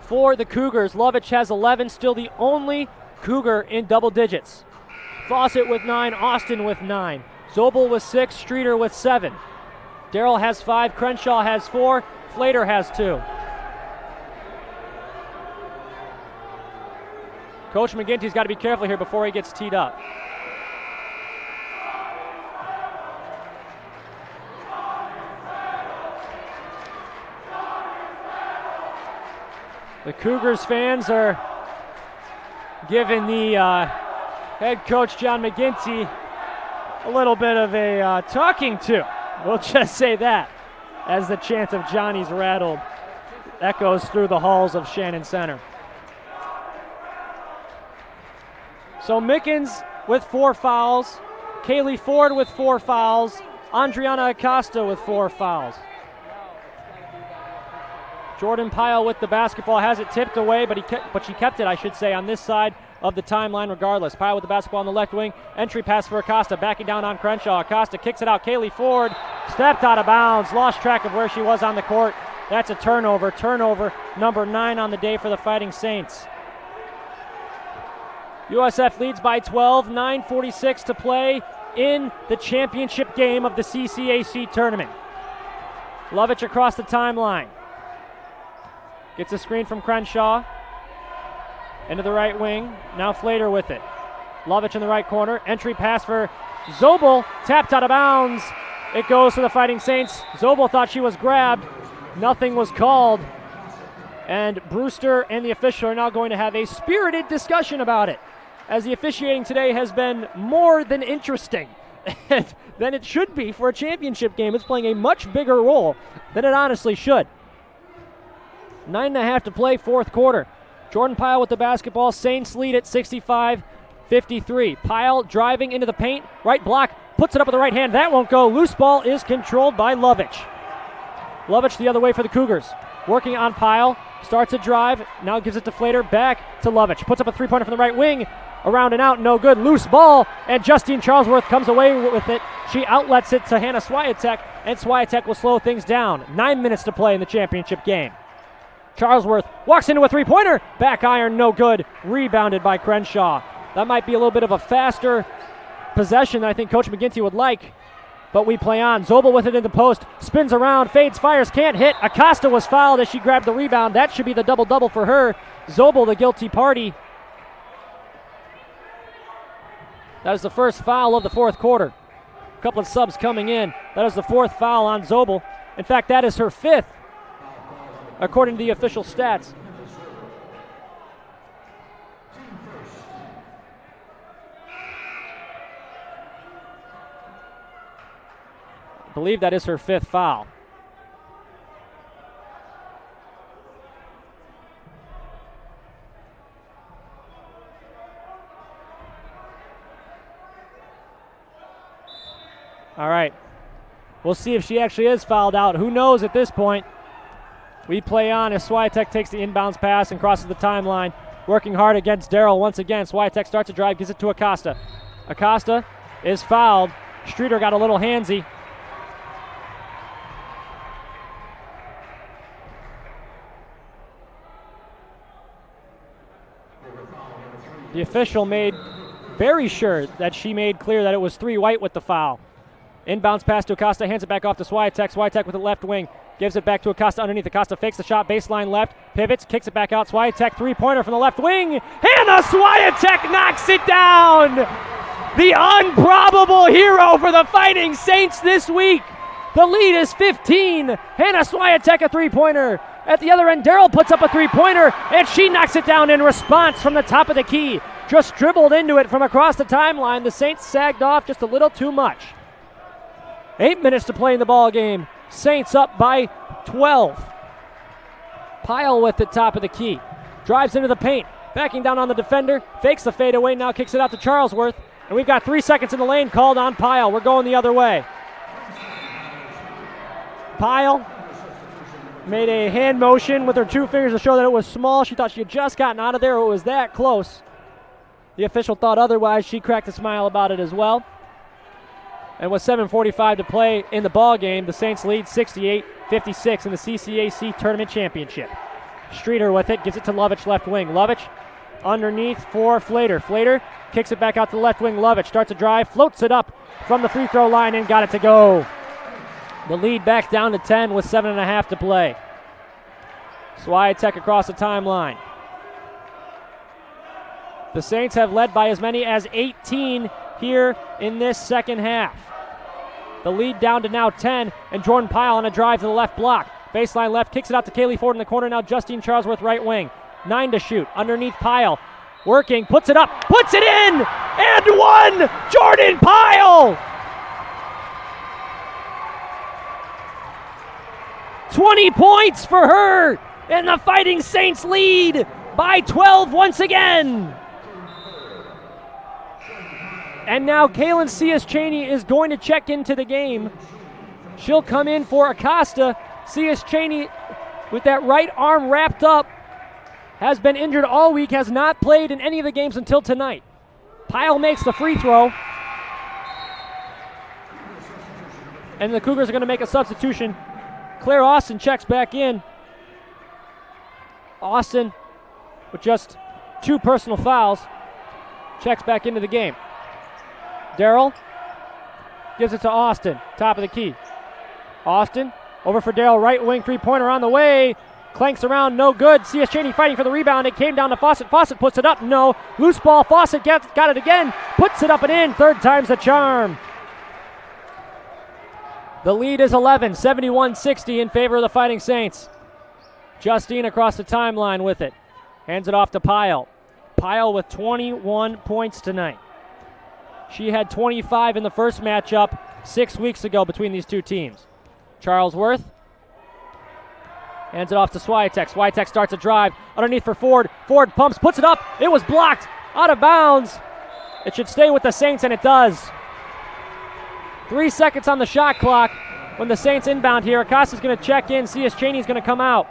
For the Cougars, Lovich has 11, still the only Cougar in double digits. Fawcett with 9, Austin with 9. Zobel with 6, Streeter with 7. Darrell has 5, Crenshaw has 4, Flater has 2. Coach McGinty's got to be careful here before he gets teed up. The Cougars fans are giving the head coach, John McGinty, a little bit of a talking to. We'll just say that, as the chant of Johnny's rattled echoes through the halls of Shannon Center. So Mickens with 4 fouls, Kaylee Ford with 4 fouls, Andriana Acosta with 4 fouls. Jordan Pyle with the basketball, has it tipped away, but she kept it, I should say, on this side of the timeline regardless. Pyle with the basketball on the left wing, entry pass for Acosta, backing down on Crenshaw. Acosta kicks it out, Kaylee Ford stepped out of bounds, lost track of where she was on the court. That's a turnover number 9 on the day for the Fighting Saints. USF leads by 12, 9:46 to play in the championship game of the CCAC tournament. Lovich across the timeline. Gets a screen from Crenshaw. Into the right wing. Now Flater with it. Lovich in the right corner. Entry pass for Zobel. Tapped out of bounds. It goes to the Fighting Saints. Zobel thought she was grabbed. Nothing was called. And Brewster and the official are now going to have a spirited discussion about it, as the officiating today has been more than interesting than it should be for a championship game. It's playing a much bigger role than it honestly should. 9.5 to play, fourth quarter. Jordan Pyle with the basketball. Saints lead at 65-53. Pyle driving into the paint. Right block, puts it up with the right hand. That won't go. Loose ball is controlled by Lovich. Lovich the other way for the Cougars. Working on Pyle. Starts a drive. Now gives it to Flater. Back to Lovich. Puts up a three-pointer from the right wing. Around and out. No good. Loose ball. And Justine Charlesworth comes away with it. She outlets it to Hannah Swiatek. And Swiatek will slow things down. 9 minutes to play in the championship game. Charlesworth walks into a three-pointer. Back iron, no good. Rebounded by Crenshaw. That might be a little bit of a faster possession than I think Coach McGinty would like. But we play on. Zobel with it in the post. Spins around, fades, fires, can't hit. Acosta was fouled as she grabbed the rebound. That should be the double-double for her. Zobel, the guilty party. That is the first foul of the fourth quarter. A couple of subs coming in. That is the fourth foul on Zobel. In fact, that is her 5th, according to the official stats. I believe that is her 5th foul. All right. We'll see if she actually is fouled out. Who knows at this point? We play on as Swiatek takes the inbounds pass and crosses the timeline. Working hard against Darrell once again. Swiatek starts a drive, gives it to Acosta. Acosta is fouled. Streeter got a little handsy. The official made very sure that she made clear that it was 3 white with the foul. Inbounds pass to Acosta, hands it back off to Swiatek. Swiatek with the left wing. Gives it back to Acosta underneath. Acosta fakes the shot, baseline left, pivots, kicks it back out. Swiatek, three-pointer from the left wing. Hannah Swiatek knocks it down. The improbable hero for the Fighting Saints this week. The lead is 15. Hannah Swiatek, a three-pointer. At the other end, Darrell puts up a three-pointer, and she knocks it down in response from the top of the key. Just dribbled into it from across the timeline. The Saints sagged off just a little too much. 8 minutes to play in the ball game. Saints up by 12. Pyle with the top of the key. Drives into the paint. Backing down on the defender. Fakes the fadeaway. Now kicks it out to Charlesworth. And we've got 3 seconds in the lane called on Pyle. We're going the other way. Pyle made a hand motion with her 2 fingers to show that it was small. She thought she had just gotten out of there. It was that close. The official thought otherwise. She cracked a smile about it as well. And with 7:45 to play in the ball game, the Saints lead 68-56 in the CCAC Tournament Championship. Streeter with it, gives it to Lovich left wing. Lovich underneath for Flater. Flater kicks it back out to the left wing. Lovich starts a drive, floats it up from the free throw line and got it to go. The lead back down to 10 with 7.5 to play. Swiatek across the timeline. The Saints have led by as many as 18 here in this second half. The lead down to now 10, and Jordan Pyle on a drive to the left block. Baseline left, kicks it out to Kaylee Ford in the corner. Now Justine Charlesworth right wing. 9 to shoot, underneath Pyle. Working, puts it up, puts it in, and one! Jordan Pyle! 20 points for her, and the Fighting Saints lead by 12 once again. And now Kaylin Cias-Chaney is going to check into the game. She'll come in for Acosta. Cias-Chaney with that right arm wrapped up, has been injured all week, has not played in any of the games until tonight. Pyle makes the free throw. And the Cougars are going to make a substitution. Claire Austin checks back in. Austin, with just 2 personal fouls, checks back into the game. Darrell gives it to Austin, top of the key. Austin, over for Darrell, right wing, three-pointer on the way. Clanks around, no good. Cias-Chaney fighting for the rebound. It came down to Fawcett. Fawcett puts it up, no. Loose ball, Fawcett got it again. Puts it up and in, third time's the charm. The lead is 11, 71-60 in favor of the Fighting Saints. Justine across the timeline with it. Hands it off to Pyle. Pyle with 21 points tonight. She had 25 in the first matchup 6 weeks ago between these two teams. Charlesworth hands it off to Swiatek. Swiatek starts a drive underneath for Ford. Ford pumps, puts it up. It was blocked, out of bounds. It should stay with the Saints, and it does. 3 seconds on the shot clock when the Saints inbound here. Acosta's going to check in. Cias-Chaney's going to come out.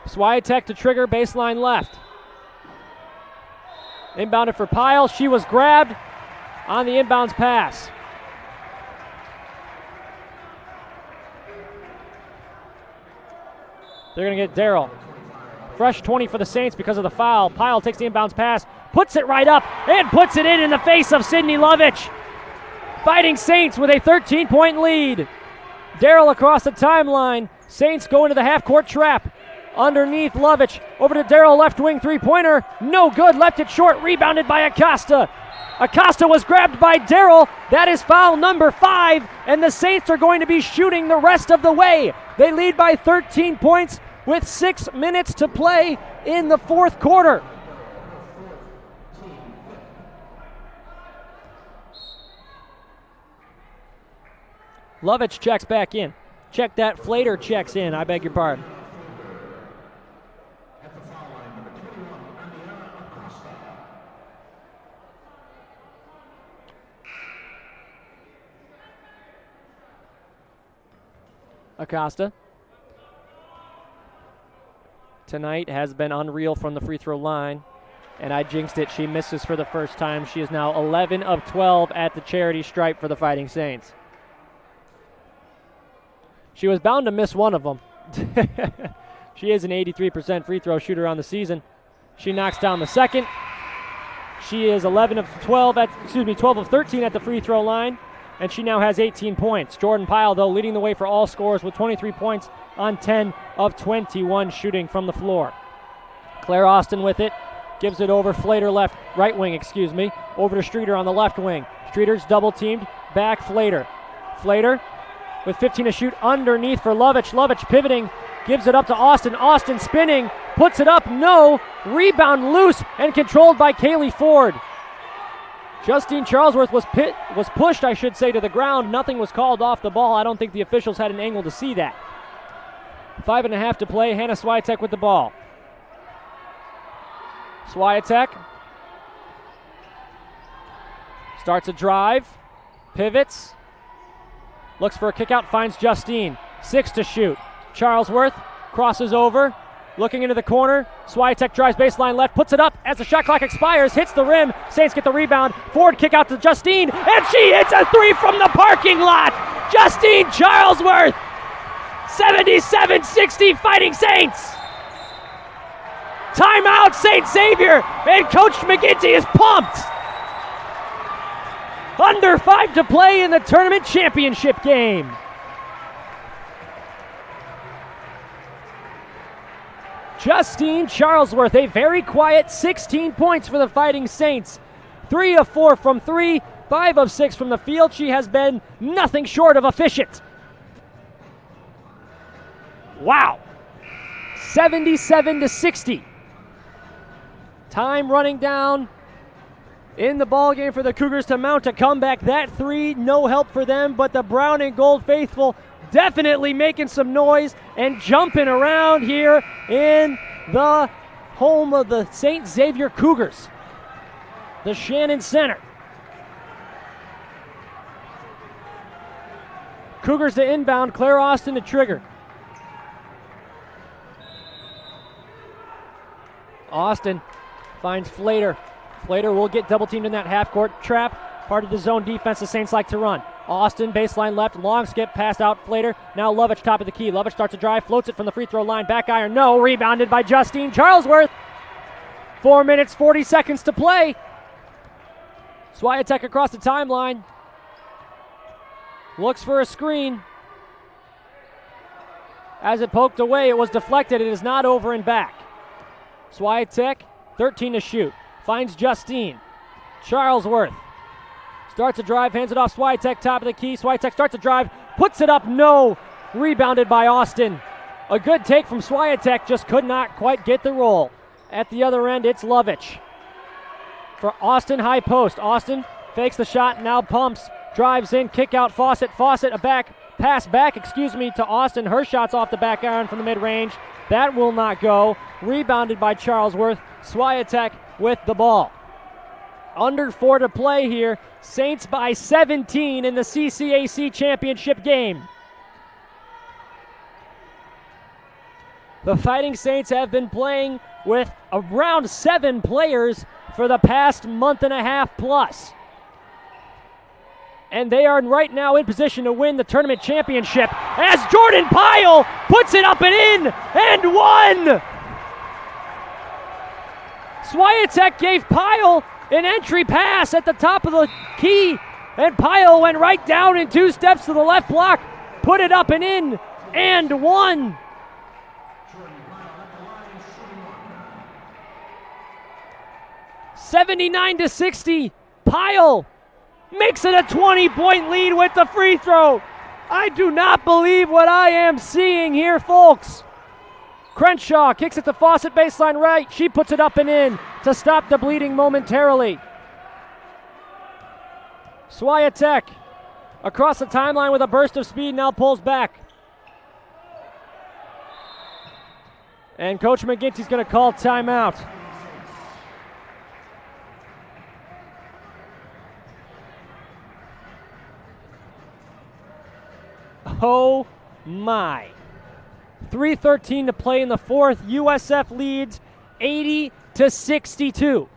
Swiatek to trigger, baseline left. Inbounded for Pyle. She was grabbed on the inbounds pass. They're going to get Darrell. Fresh 20 for the Saints because of the foul. Pyle takes the inbounds pass, puts it right up, and puts it in the face of Sydney Lovich. Fighting Saints with a 13-point lead. Darrell across the timeline. Saints go into the half-court trap. Underneath Lovich, over to Darrell, left wing three-pointer, no good, left it short, rebounded by Acosta. Acosta was grabbed by Darrell. That is foul number 5, and the Saints are going to be shooting the rest of the way. They lead by 13 points with 6 minutes to play in the fourth quarter. Lovich checks back in. Check that, Flater checks in, I beg your pardon. Acosta tonight has been unreal from the free throw line, and I jinxed it. She misses for the first time. She is now 11 of 12 at the charity stripe for the Fighting Saints. She was bound to miss one of them. She is an 83% free throw shooter on the season. She knocks down the second. She is 12 of 13 at the free throw line, and she now has 18 points. Jordan Pyle, though, leading the way for all scorers with 23 points on 10 of 21 shooting from the floor. Claire Austin with it, gives it over Flater right wing, over to Streeter on the left wing. Streeter's double teamed, back Flater. Flater with 15 to shoot underneath for Lovich. Lovich pivoting, gives it up to Austin. Austin spinning, puts it up, no. Rebound loose and controlled by Kaylee Ford. Justine Charlesworth was pushed, to the ground. Nothing was called off the ball. I don't think the officials had an angle to see that. 5.5 to play. Hannah Swiatek with the ball. Swiatek starts a drive, pivots, looks for a kick out, finds Justine. 6 to shoot. Charlesworth crosses over, looking into the corner. Swiatek drives baseline left, puts it up as the shot clock expires, hits the rim. Saints get the rebound. Forward kick out to Justine, and she hits a 3 from the parking lot. Justine Charlesworth 77-60 Fighting Saints. Timeout, St. Xavier, and Coach McGinty is pumped. Under 5 to play in the tournament championship game. Justine Charlesworth, a very quiet 16 points for the Fighting Saints. 3 of 4 from 3, 5 of 6 from the field. She has been nothing short of efficient. Wow. 77-60. Time running down in the ball game for the Cougars to mount a comeback. That 3, no help for them, but the brown and gold faithful definitely making some noise and jumping around here in the home of the St. Xavier Cougars, the Shannon Center. Cougars to inbound, Claire Austin to trigger. Austin finds Flater. Flater will get double teamed in that half-court trap. Part of the zone defense the Saints like to run. Austin, baseline left, long skip, passed out Flater. Now Lovich, top of the key. Lovich starts a drive, floats it from the free throw line. Back iron, no. Rebounded by Justine Charlesworth. 4 minutes, 40 seconds to play. Swiatek across the timeline. Looks for a screen. As it poked away, it was deflected. It is not over and back. Swiatek, 13 to shoot. Finds Justine. Charlesworth starts a drive, hands it off Swiatek, top of the key. Swiatek starts a drive, puts it up, no. Rebounded by Austin. A good take from Swiatek, just could not quite get the roll. At the other end, it's Lovich. For Austin, high post. Austin fakes the shot, now pumps, drives in, kick out Fawcett. Fawcett, pass back to Austin. Her shot's off the back iron from the mid-range. That will not go. Rebounded by Charlesworth. Swiatek with the ball. Under 4 to play here. Saints by 17 in the CCAC championship game. The Fighting Saints have been playing with around 7 players for the past month and a half plus. And they are right now in position to win the tournament championship as Jordan Pyle puts it up and in and won. Swiatek gave Pyle an entry pass at the top of the key, and Pyle went right down in 2 steps to the left block, put it up and in, and won. $79-60. Pyle makes it a 20-point lead with the free throw. I do not believe what I am seeing here, folks. Crenshaw kicks it to Fawcett, baseline right. She puts it up and in to stop the bleeding momentarily. Swiatek across the timeline with a burst of speed, now pulls back. And Coach McGinty's going to call timeout. Oh my. 3:13 to play in the fourth. USF leads 80-62.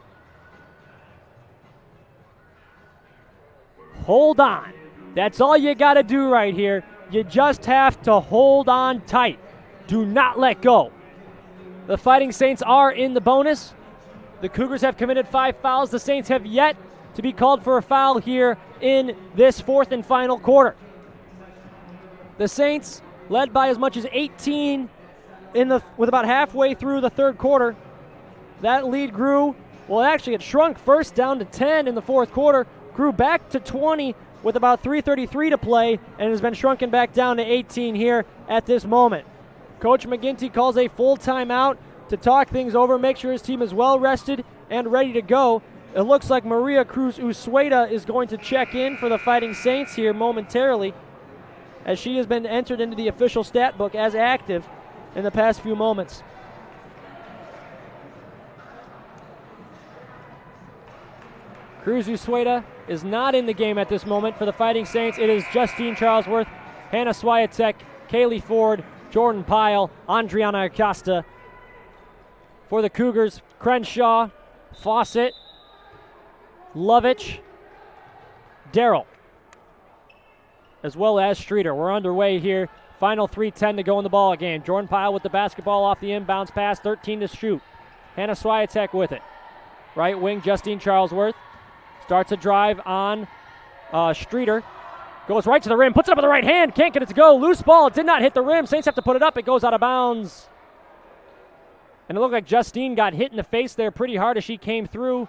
Hold on. That's all you got to do right here. You just have to hold on tight. Do not let go. The Fighting Saints are in the bonus. The Cougars have committed 5 fouls. The Saints have yet to be called for a foul here in this fourth and final quarter. The Saints led by as much as 18 with about halfway through the third quarter. That lead grew, well actually it shrunk first down to 10 in the fourth quarter, grew back to 20 with about 3:33 to play, and has been shrunken back down to 18 here at this moment. Coach McGinty calls a full timeout to talk things over, make sure his team is well rested and ready to go. It looks like Maria Cruz Usueda is going to check in for the Fighting Saints here momentarily, as she has been entered into the official stat book as active in the past few moments. Cruz Usueda is not in the game at this moment for the Fighting Saints. It is Justine Charlesworth, Hannah Swiatek, Kaylee Ford, Jordan Pyle, Andriana Acosta. For the Cougars, Crenshaw, Fawcett, Lovich, Darrell, as well as Streeter. We're underway here. Final 3:10 to go in the ball game. Jordan Pyle with the basketball off the inbounds pass, 13 to shoot. Hannah Swiatek with it. Right wing, Justine Charlesworth. Starts a drive on Streeter. Goes right to the rim, puts it up with the right hand, can't get it to go. Loose ball, it did not hit the rim. Saints have to put it up, it goes out of bounds. And it looked like Justine got hit in the face there pretty hard as she came through.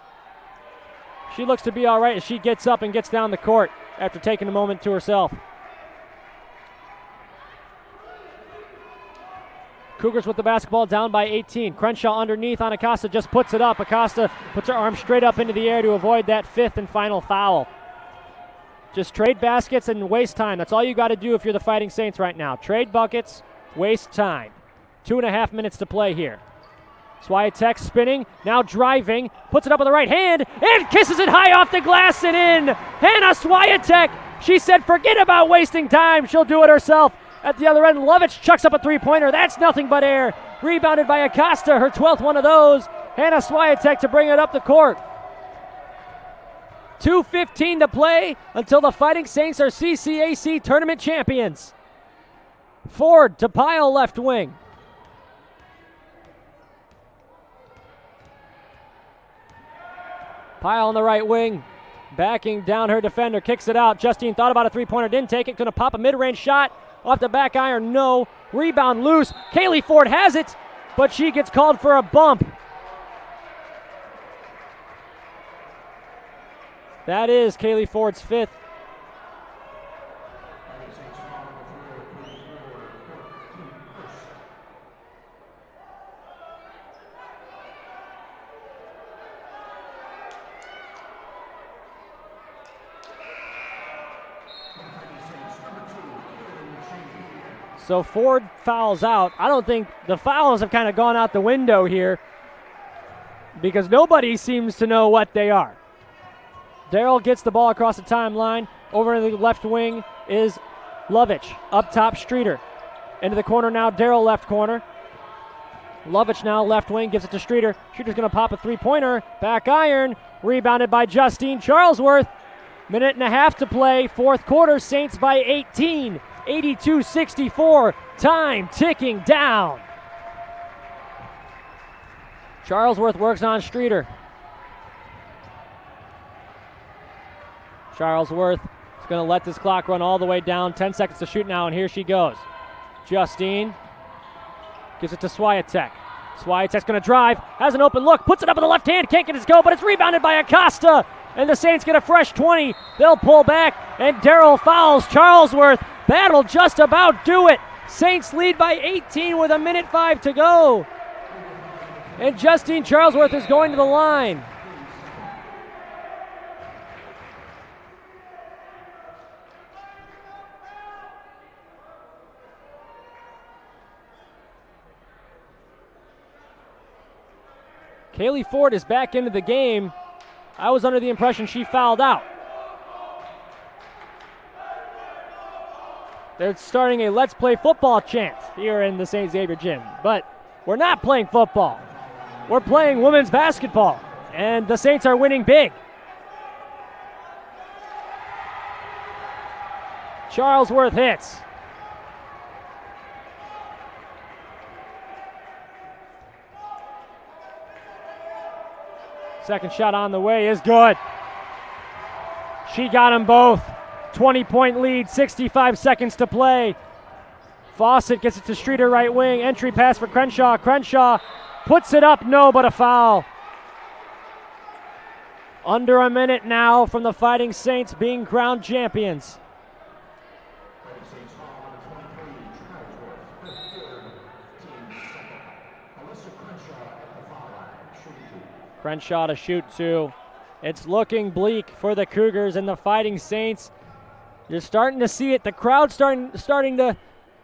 She looks to be all right as she gets up and gets down the court after taking a moment to herself. Cougars with the basketball down by 18. Crenshaw underneath on Acosta, just puts it up. Acosta puts her arm straight up into the air to avoid that 5th and final foul. Just trade baskets and waste time. That's all you got to do if you're the Fighting Saints right now. Trade buckets, waste time. 2.5 minutes to play here. Swiatek spinning, now driving, puts it up with the right hand, and kisses it high off the glass and in. Hannah Swiatek, she said forget about wasting time, she'll do it herself. At the other end, Lovich chucks up a three-pointer. That's nothing but air. Rebounded by Acosta, her 12th one of those. Hannah Swiatek to bring it up the court. 2:15 to play until the Fighting Saints are CCAC tournament champions. Ford to Pyle left wing. Pyle on the right wing, backing down her defender, kicks it out. Justine thought about a three-pointer, didn't take it. Going to pop a mid-range shot. Off the back iron, no. Rebound loose. Kaylee Ford has it, but she gets called for a bump. That is Kaylee Ford's 5th. So Ford fouls out. I don't think the fouls have kind of gone out the window here because nobody seems to know what they are. Darrell gets the ball across the timeline. Over in the left wing is Lovich. Up top, Streeter. Into the corner now, Darrell left corner. Lovich now left wing, gives it to Streeter. Streeter's going to pop a three-pointer. Back iron. Rebounded by Justine Charlesworth. 1.5 to play. Fourth quarter, Saints by 18. 82-64, time ticking down. Charlesworth works on Streeter. Charlesworth is going to let this clock run all the way down. 10 seconds to shoot now, and here she goes. Justine gives it to Swiatek. Swiatek's going to drive, has an open look, puts it up with the left hand, can't get it to go, but it's rebounded by Acosta. And the Saints get a fresh 20. They'll pull back, and Darrell fouls Charlesworth. That'll just about do it. Saints lead by 18 with 1:05 to go. And Justine Charlesworth is going to the line. Kaylee Ford is back into the game. I was under the impression she fouled out. They're starting a let's play football chant here in the St. Xavier gym. But we're not playing football. We're playing women's basketball. And the Saints are winning big. Charlesworth hits. Second shot on the way is good. She got them both. 20-point lead, 65 seconds to play. Fawcett gets it to Streeter right wing. Entry pass for Crenshaw. Crenshaw puts it up, no, but a foul. Under a minute now from the Fighting Saints being crowned champions. Crenshaw to shoot two. It's looking bleak for the Cougars and the Fighting Saints. You're starting to see it. The crowd starting to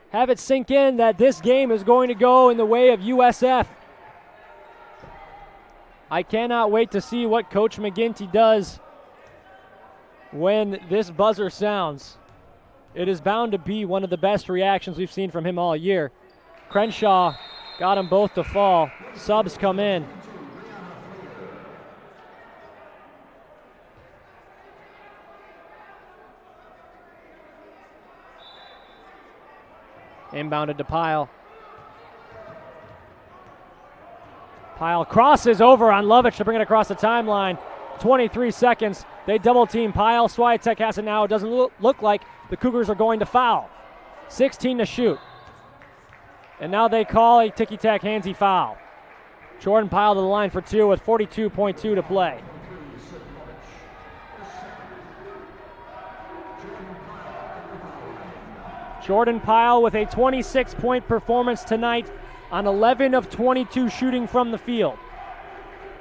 have it sink in that this game is going to go in the way of USF. I cannot wait to see what Coach McGinty does when this buzzer sounds. It is bound to be one of the best reactions we've seen from him all year. Crenshaw got them both to fall. Subs come in. Inbounded to Pyle. Pyle crosses over on Lovich to bring it across the timeline. 23 seconds. They double team Pyle. Swiatek has it now. It doesn't look like the Cougars are going to foul. 16 to shoot. And now they call a ticky-tack handsy foul. Jordan Pyle to the line for two with 42.2 to play. Jordan Pyle with a 26-point performance tonight on 11 of 22 shooting from the field.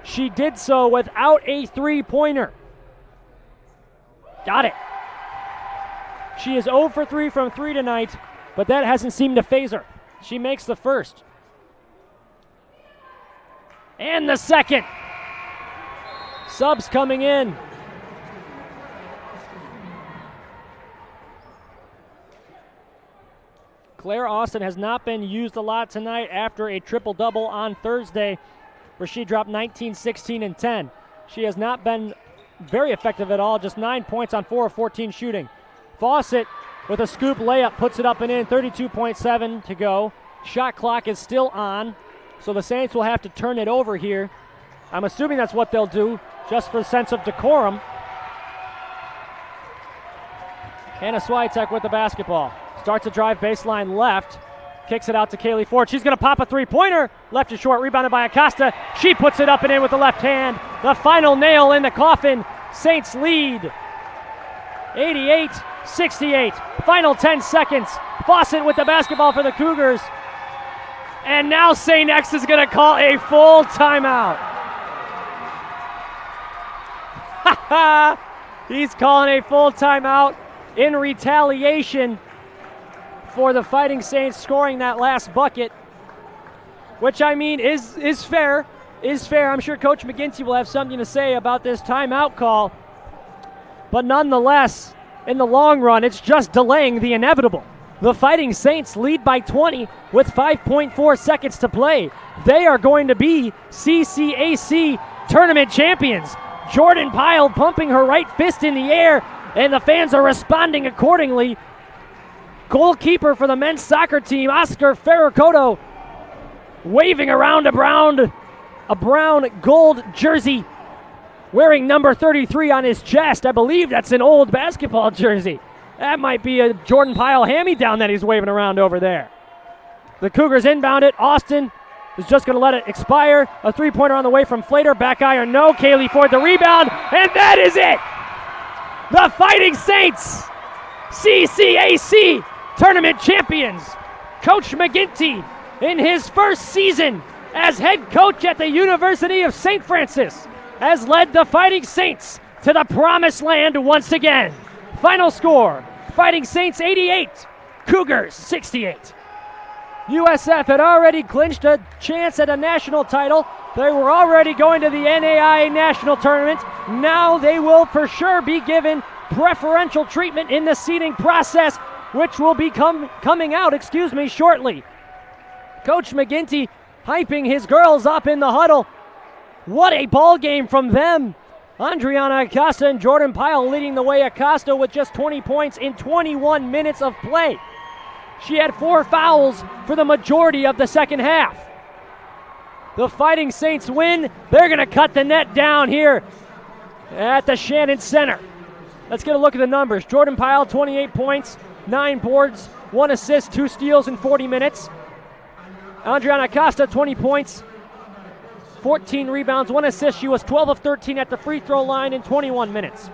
She did so without a three-pointer. Got it. She is 0 for 3 from 3 tonight, but that hasn't seemed to phase her. She makes the first. And the second. Subs coming in. Claire Austin has not been used a lot tonight after a triple-double on Thursday where she dropped 19, 16, and 10. She has not been very effective at all, just 9 points on 4 of 14 shooting. Fawcett with a scoop layup puts it up and in, 32.7 to go. Shot clock is still on, so the Saints will have to turn it over here. I'm assuming that's what they'll do, just for the sense of decorum. Hannah Swiatek with the basketball. Starts a drive baseline left. Kicks it out to Kaylee Ford. She's going to pop a three-pointer. Left is short, rebounded by Acosta. She puts it up and in with the left hand. The final nail in the coffin. Saints lead 88-68. Final 10 seconds. Fawcett with the basketball for the Cougars. And now St. X is going to call a full timeout. He's calling a full timeout in retaliation for the Fighting Saints scoring that last bucket, which I mean is fair. I'm sure Coach McGinty will have something to say about this timeout call, but nonetheless, in the long run, it's just delaying the inevitable. The Fighting Saints lead by 20 with 5.4 seconds to play. They are going to be CCAC tournament champions. Jordan Pyle pumping her right fist in the air, and the fans are responding accordingly. Goalkeeper for the men's soccer team, Oscar Ferracoto, waving around a brown gold jersey, wearing number 33 on his chest. I believe that's an old basketball jersey. That might be a Jordan Pyle hand-me-down that he's waving around over there. The Cougars inbound it. Austin is just going to let it expire. A three-pointer on the way from Flater. Back iron, no. Kaylee Ford the rebound, and that is it. The Fighting Saints, CCAC tournament champions. Coach McGinty, in his first season as head coach at the University of St. Francis, has led the Fighting Saints to the promised land once again. Final score, Fighting Saints 88, Cougars 68. USF had already clinched a chance at a national title. They were already going to the NAIA national tournament. Now they will for sure be given preferential treatment in the seeding process, which will be coming out shortly. Coach McGinty hyping his girls up in the huddle. What a ball game from them. Andriana Acosta and Jordan Pyle leading the way. Acosta with just 20 points in 21 minutes of play. She had 4 fouls for the majority of the second half. The Fighting Saints win. They're going to cut the net down here at the Shannon Center. Let's get a look at the numbers. Jordan Pyle, 28 points, 9 boards, 1 assist, 2 steals in 40 minutes. Andriana Acosta, 20 points, 14 rebounds, 1 assist. She was 12 of 13 at the free throw line in 21 minutes.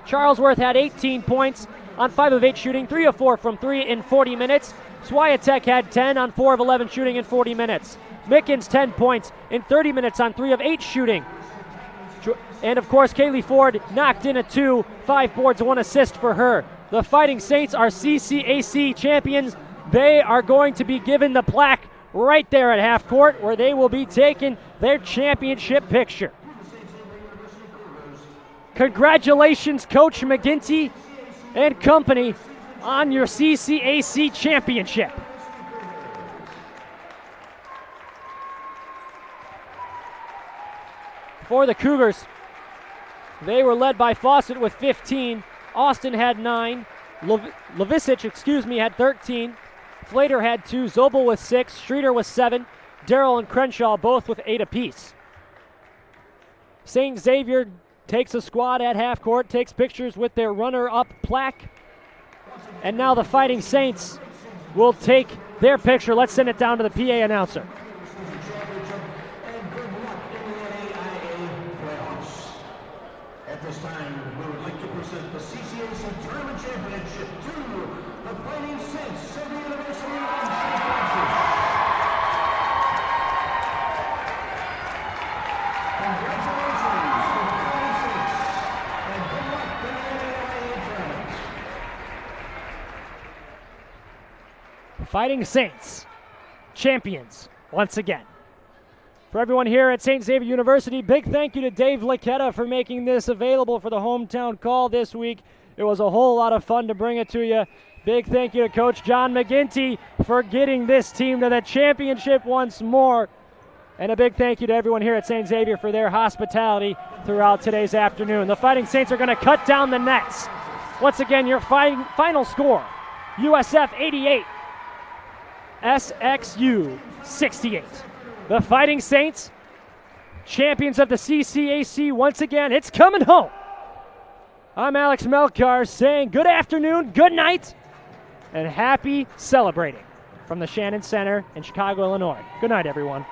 Charlesworth had 18 points on 5 of 8 shooting, 3 of 4 from 3 in 40 minutes. Swiatek had 10 on 4 of 11 shooting in 40 minutes. Mickens 10 points in 30 minutes on 3 of 8 shooting. And of course, Kaylee Ford knocked in a 2, 5 boards, 1 assist for her. The Fighting Saints are CCAC champions. They are going to be given the plaque right there at half court, where they will be taking their championship picture. Congratulations, Coach McGinty and company, on your CCAC championship. For the Cougars, they were led by Fawcett with 15. Austin had 9. Levisic, had 13. Flater had 2, Zobel with 6, Streeter with 7, Darrell and Crenshaw both with 8 apiece. St. Xavier takes a squad at half court, takes pictures with their runner-up plaque. And now the Fighting Saints will take their picture. Let's send it down to the PA announcer. At this time, we would like to present the CCAC Tournament Championship to the Fighting Saints of the University of Kansas. Congratulations to the Fighting Saints, and good luck in the NAIA tournament. Fighting Saints, champions once again. For everyone here at St. Xavier University, big thank you to Dave Laquetta for making this available for the hometown call this week. It was a whole lot of fun to bring it to you. Big thank you to Coach John McGinty for getting this team to the championship once more. And a big thank you to everyone here at St. Xavier for their hospitality throughout today's afternoon. The Fighting Saints are going to cut down the nets. Once again, your final score, USF 88, SXU 68. The Fighting Saints, champions of the CCAC once again. It's coming home. I'm Alex Melkar saying good afternoon, good night, and happy celebrating from the Shannon Center in Chicago, Illinois. Good night, everyone.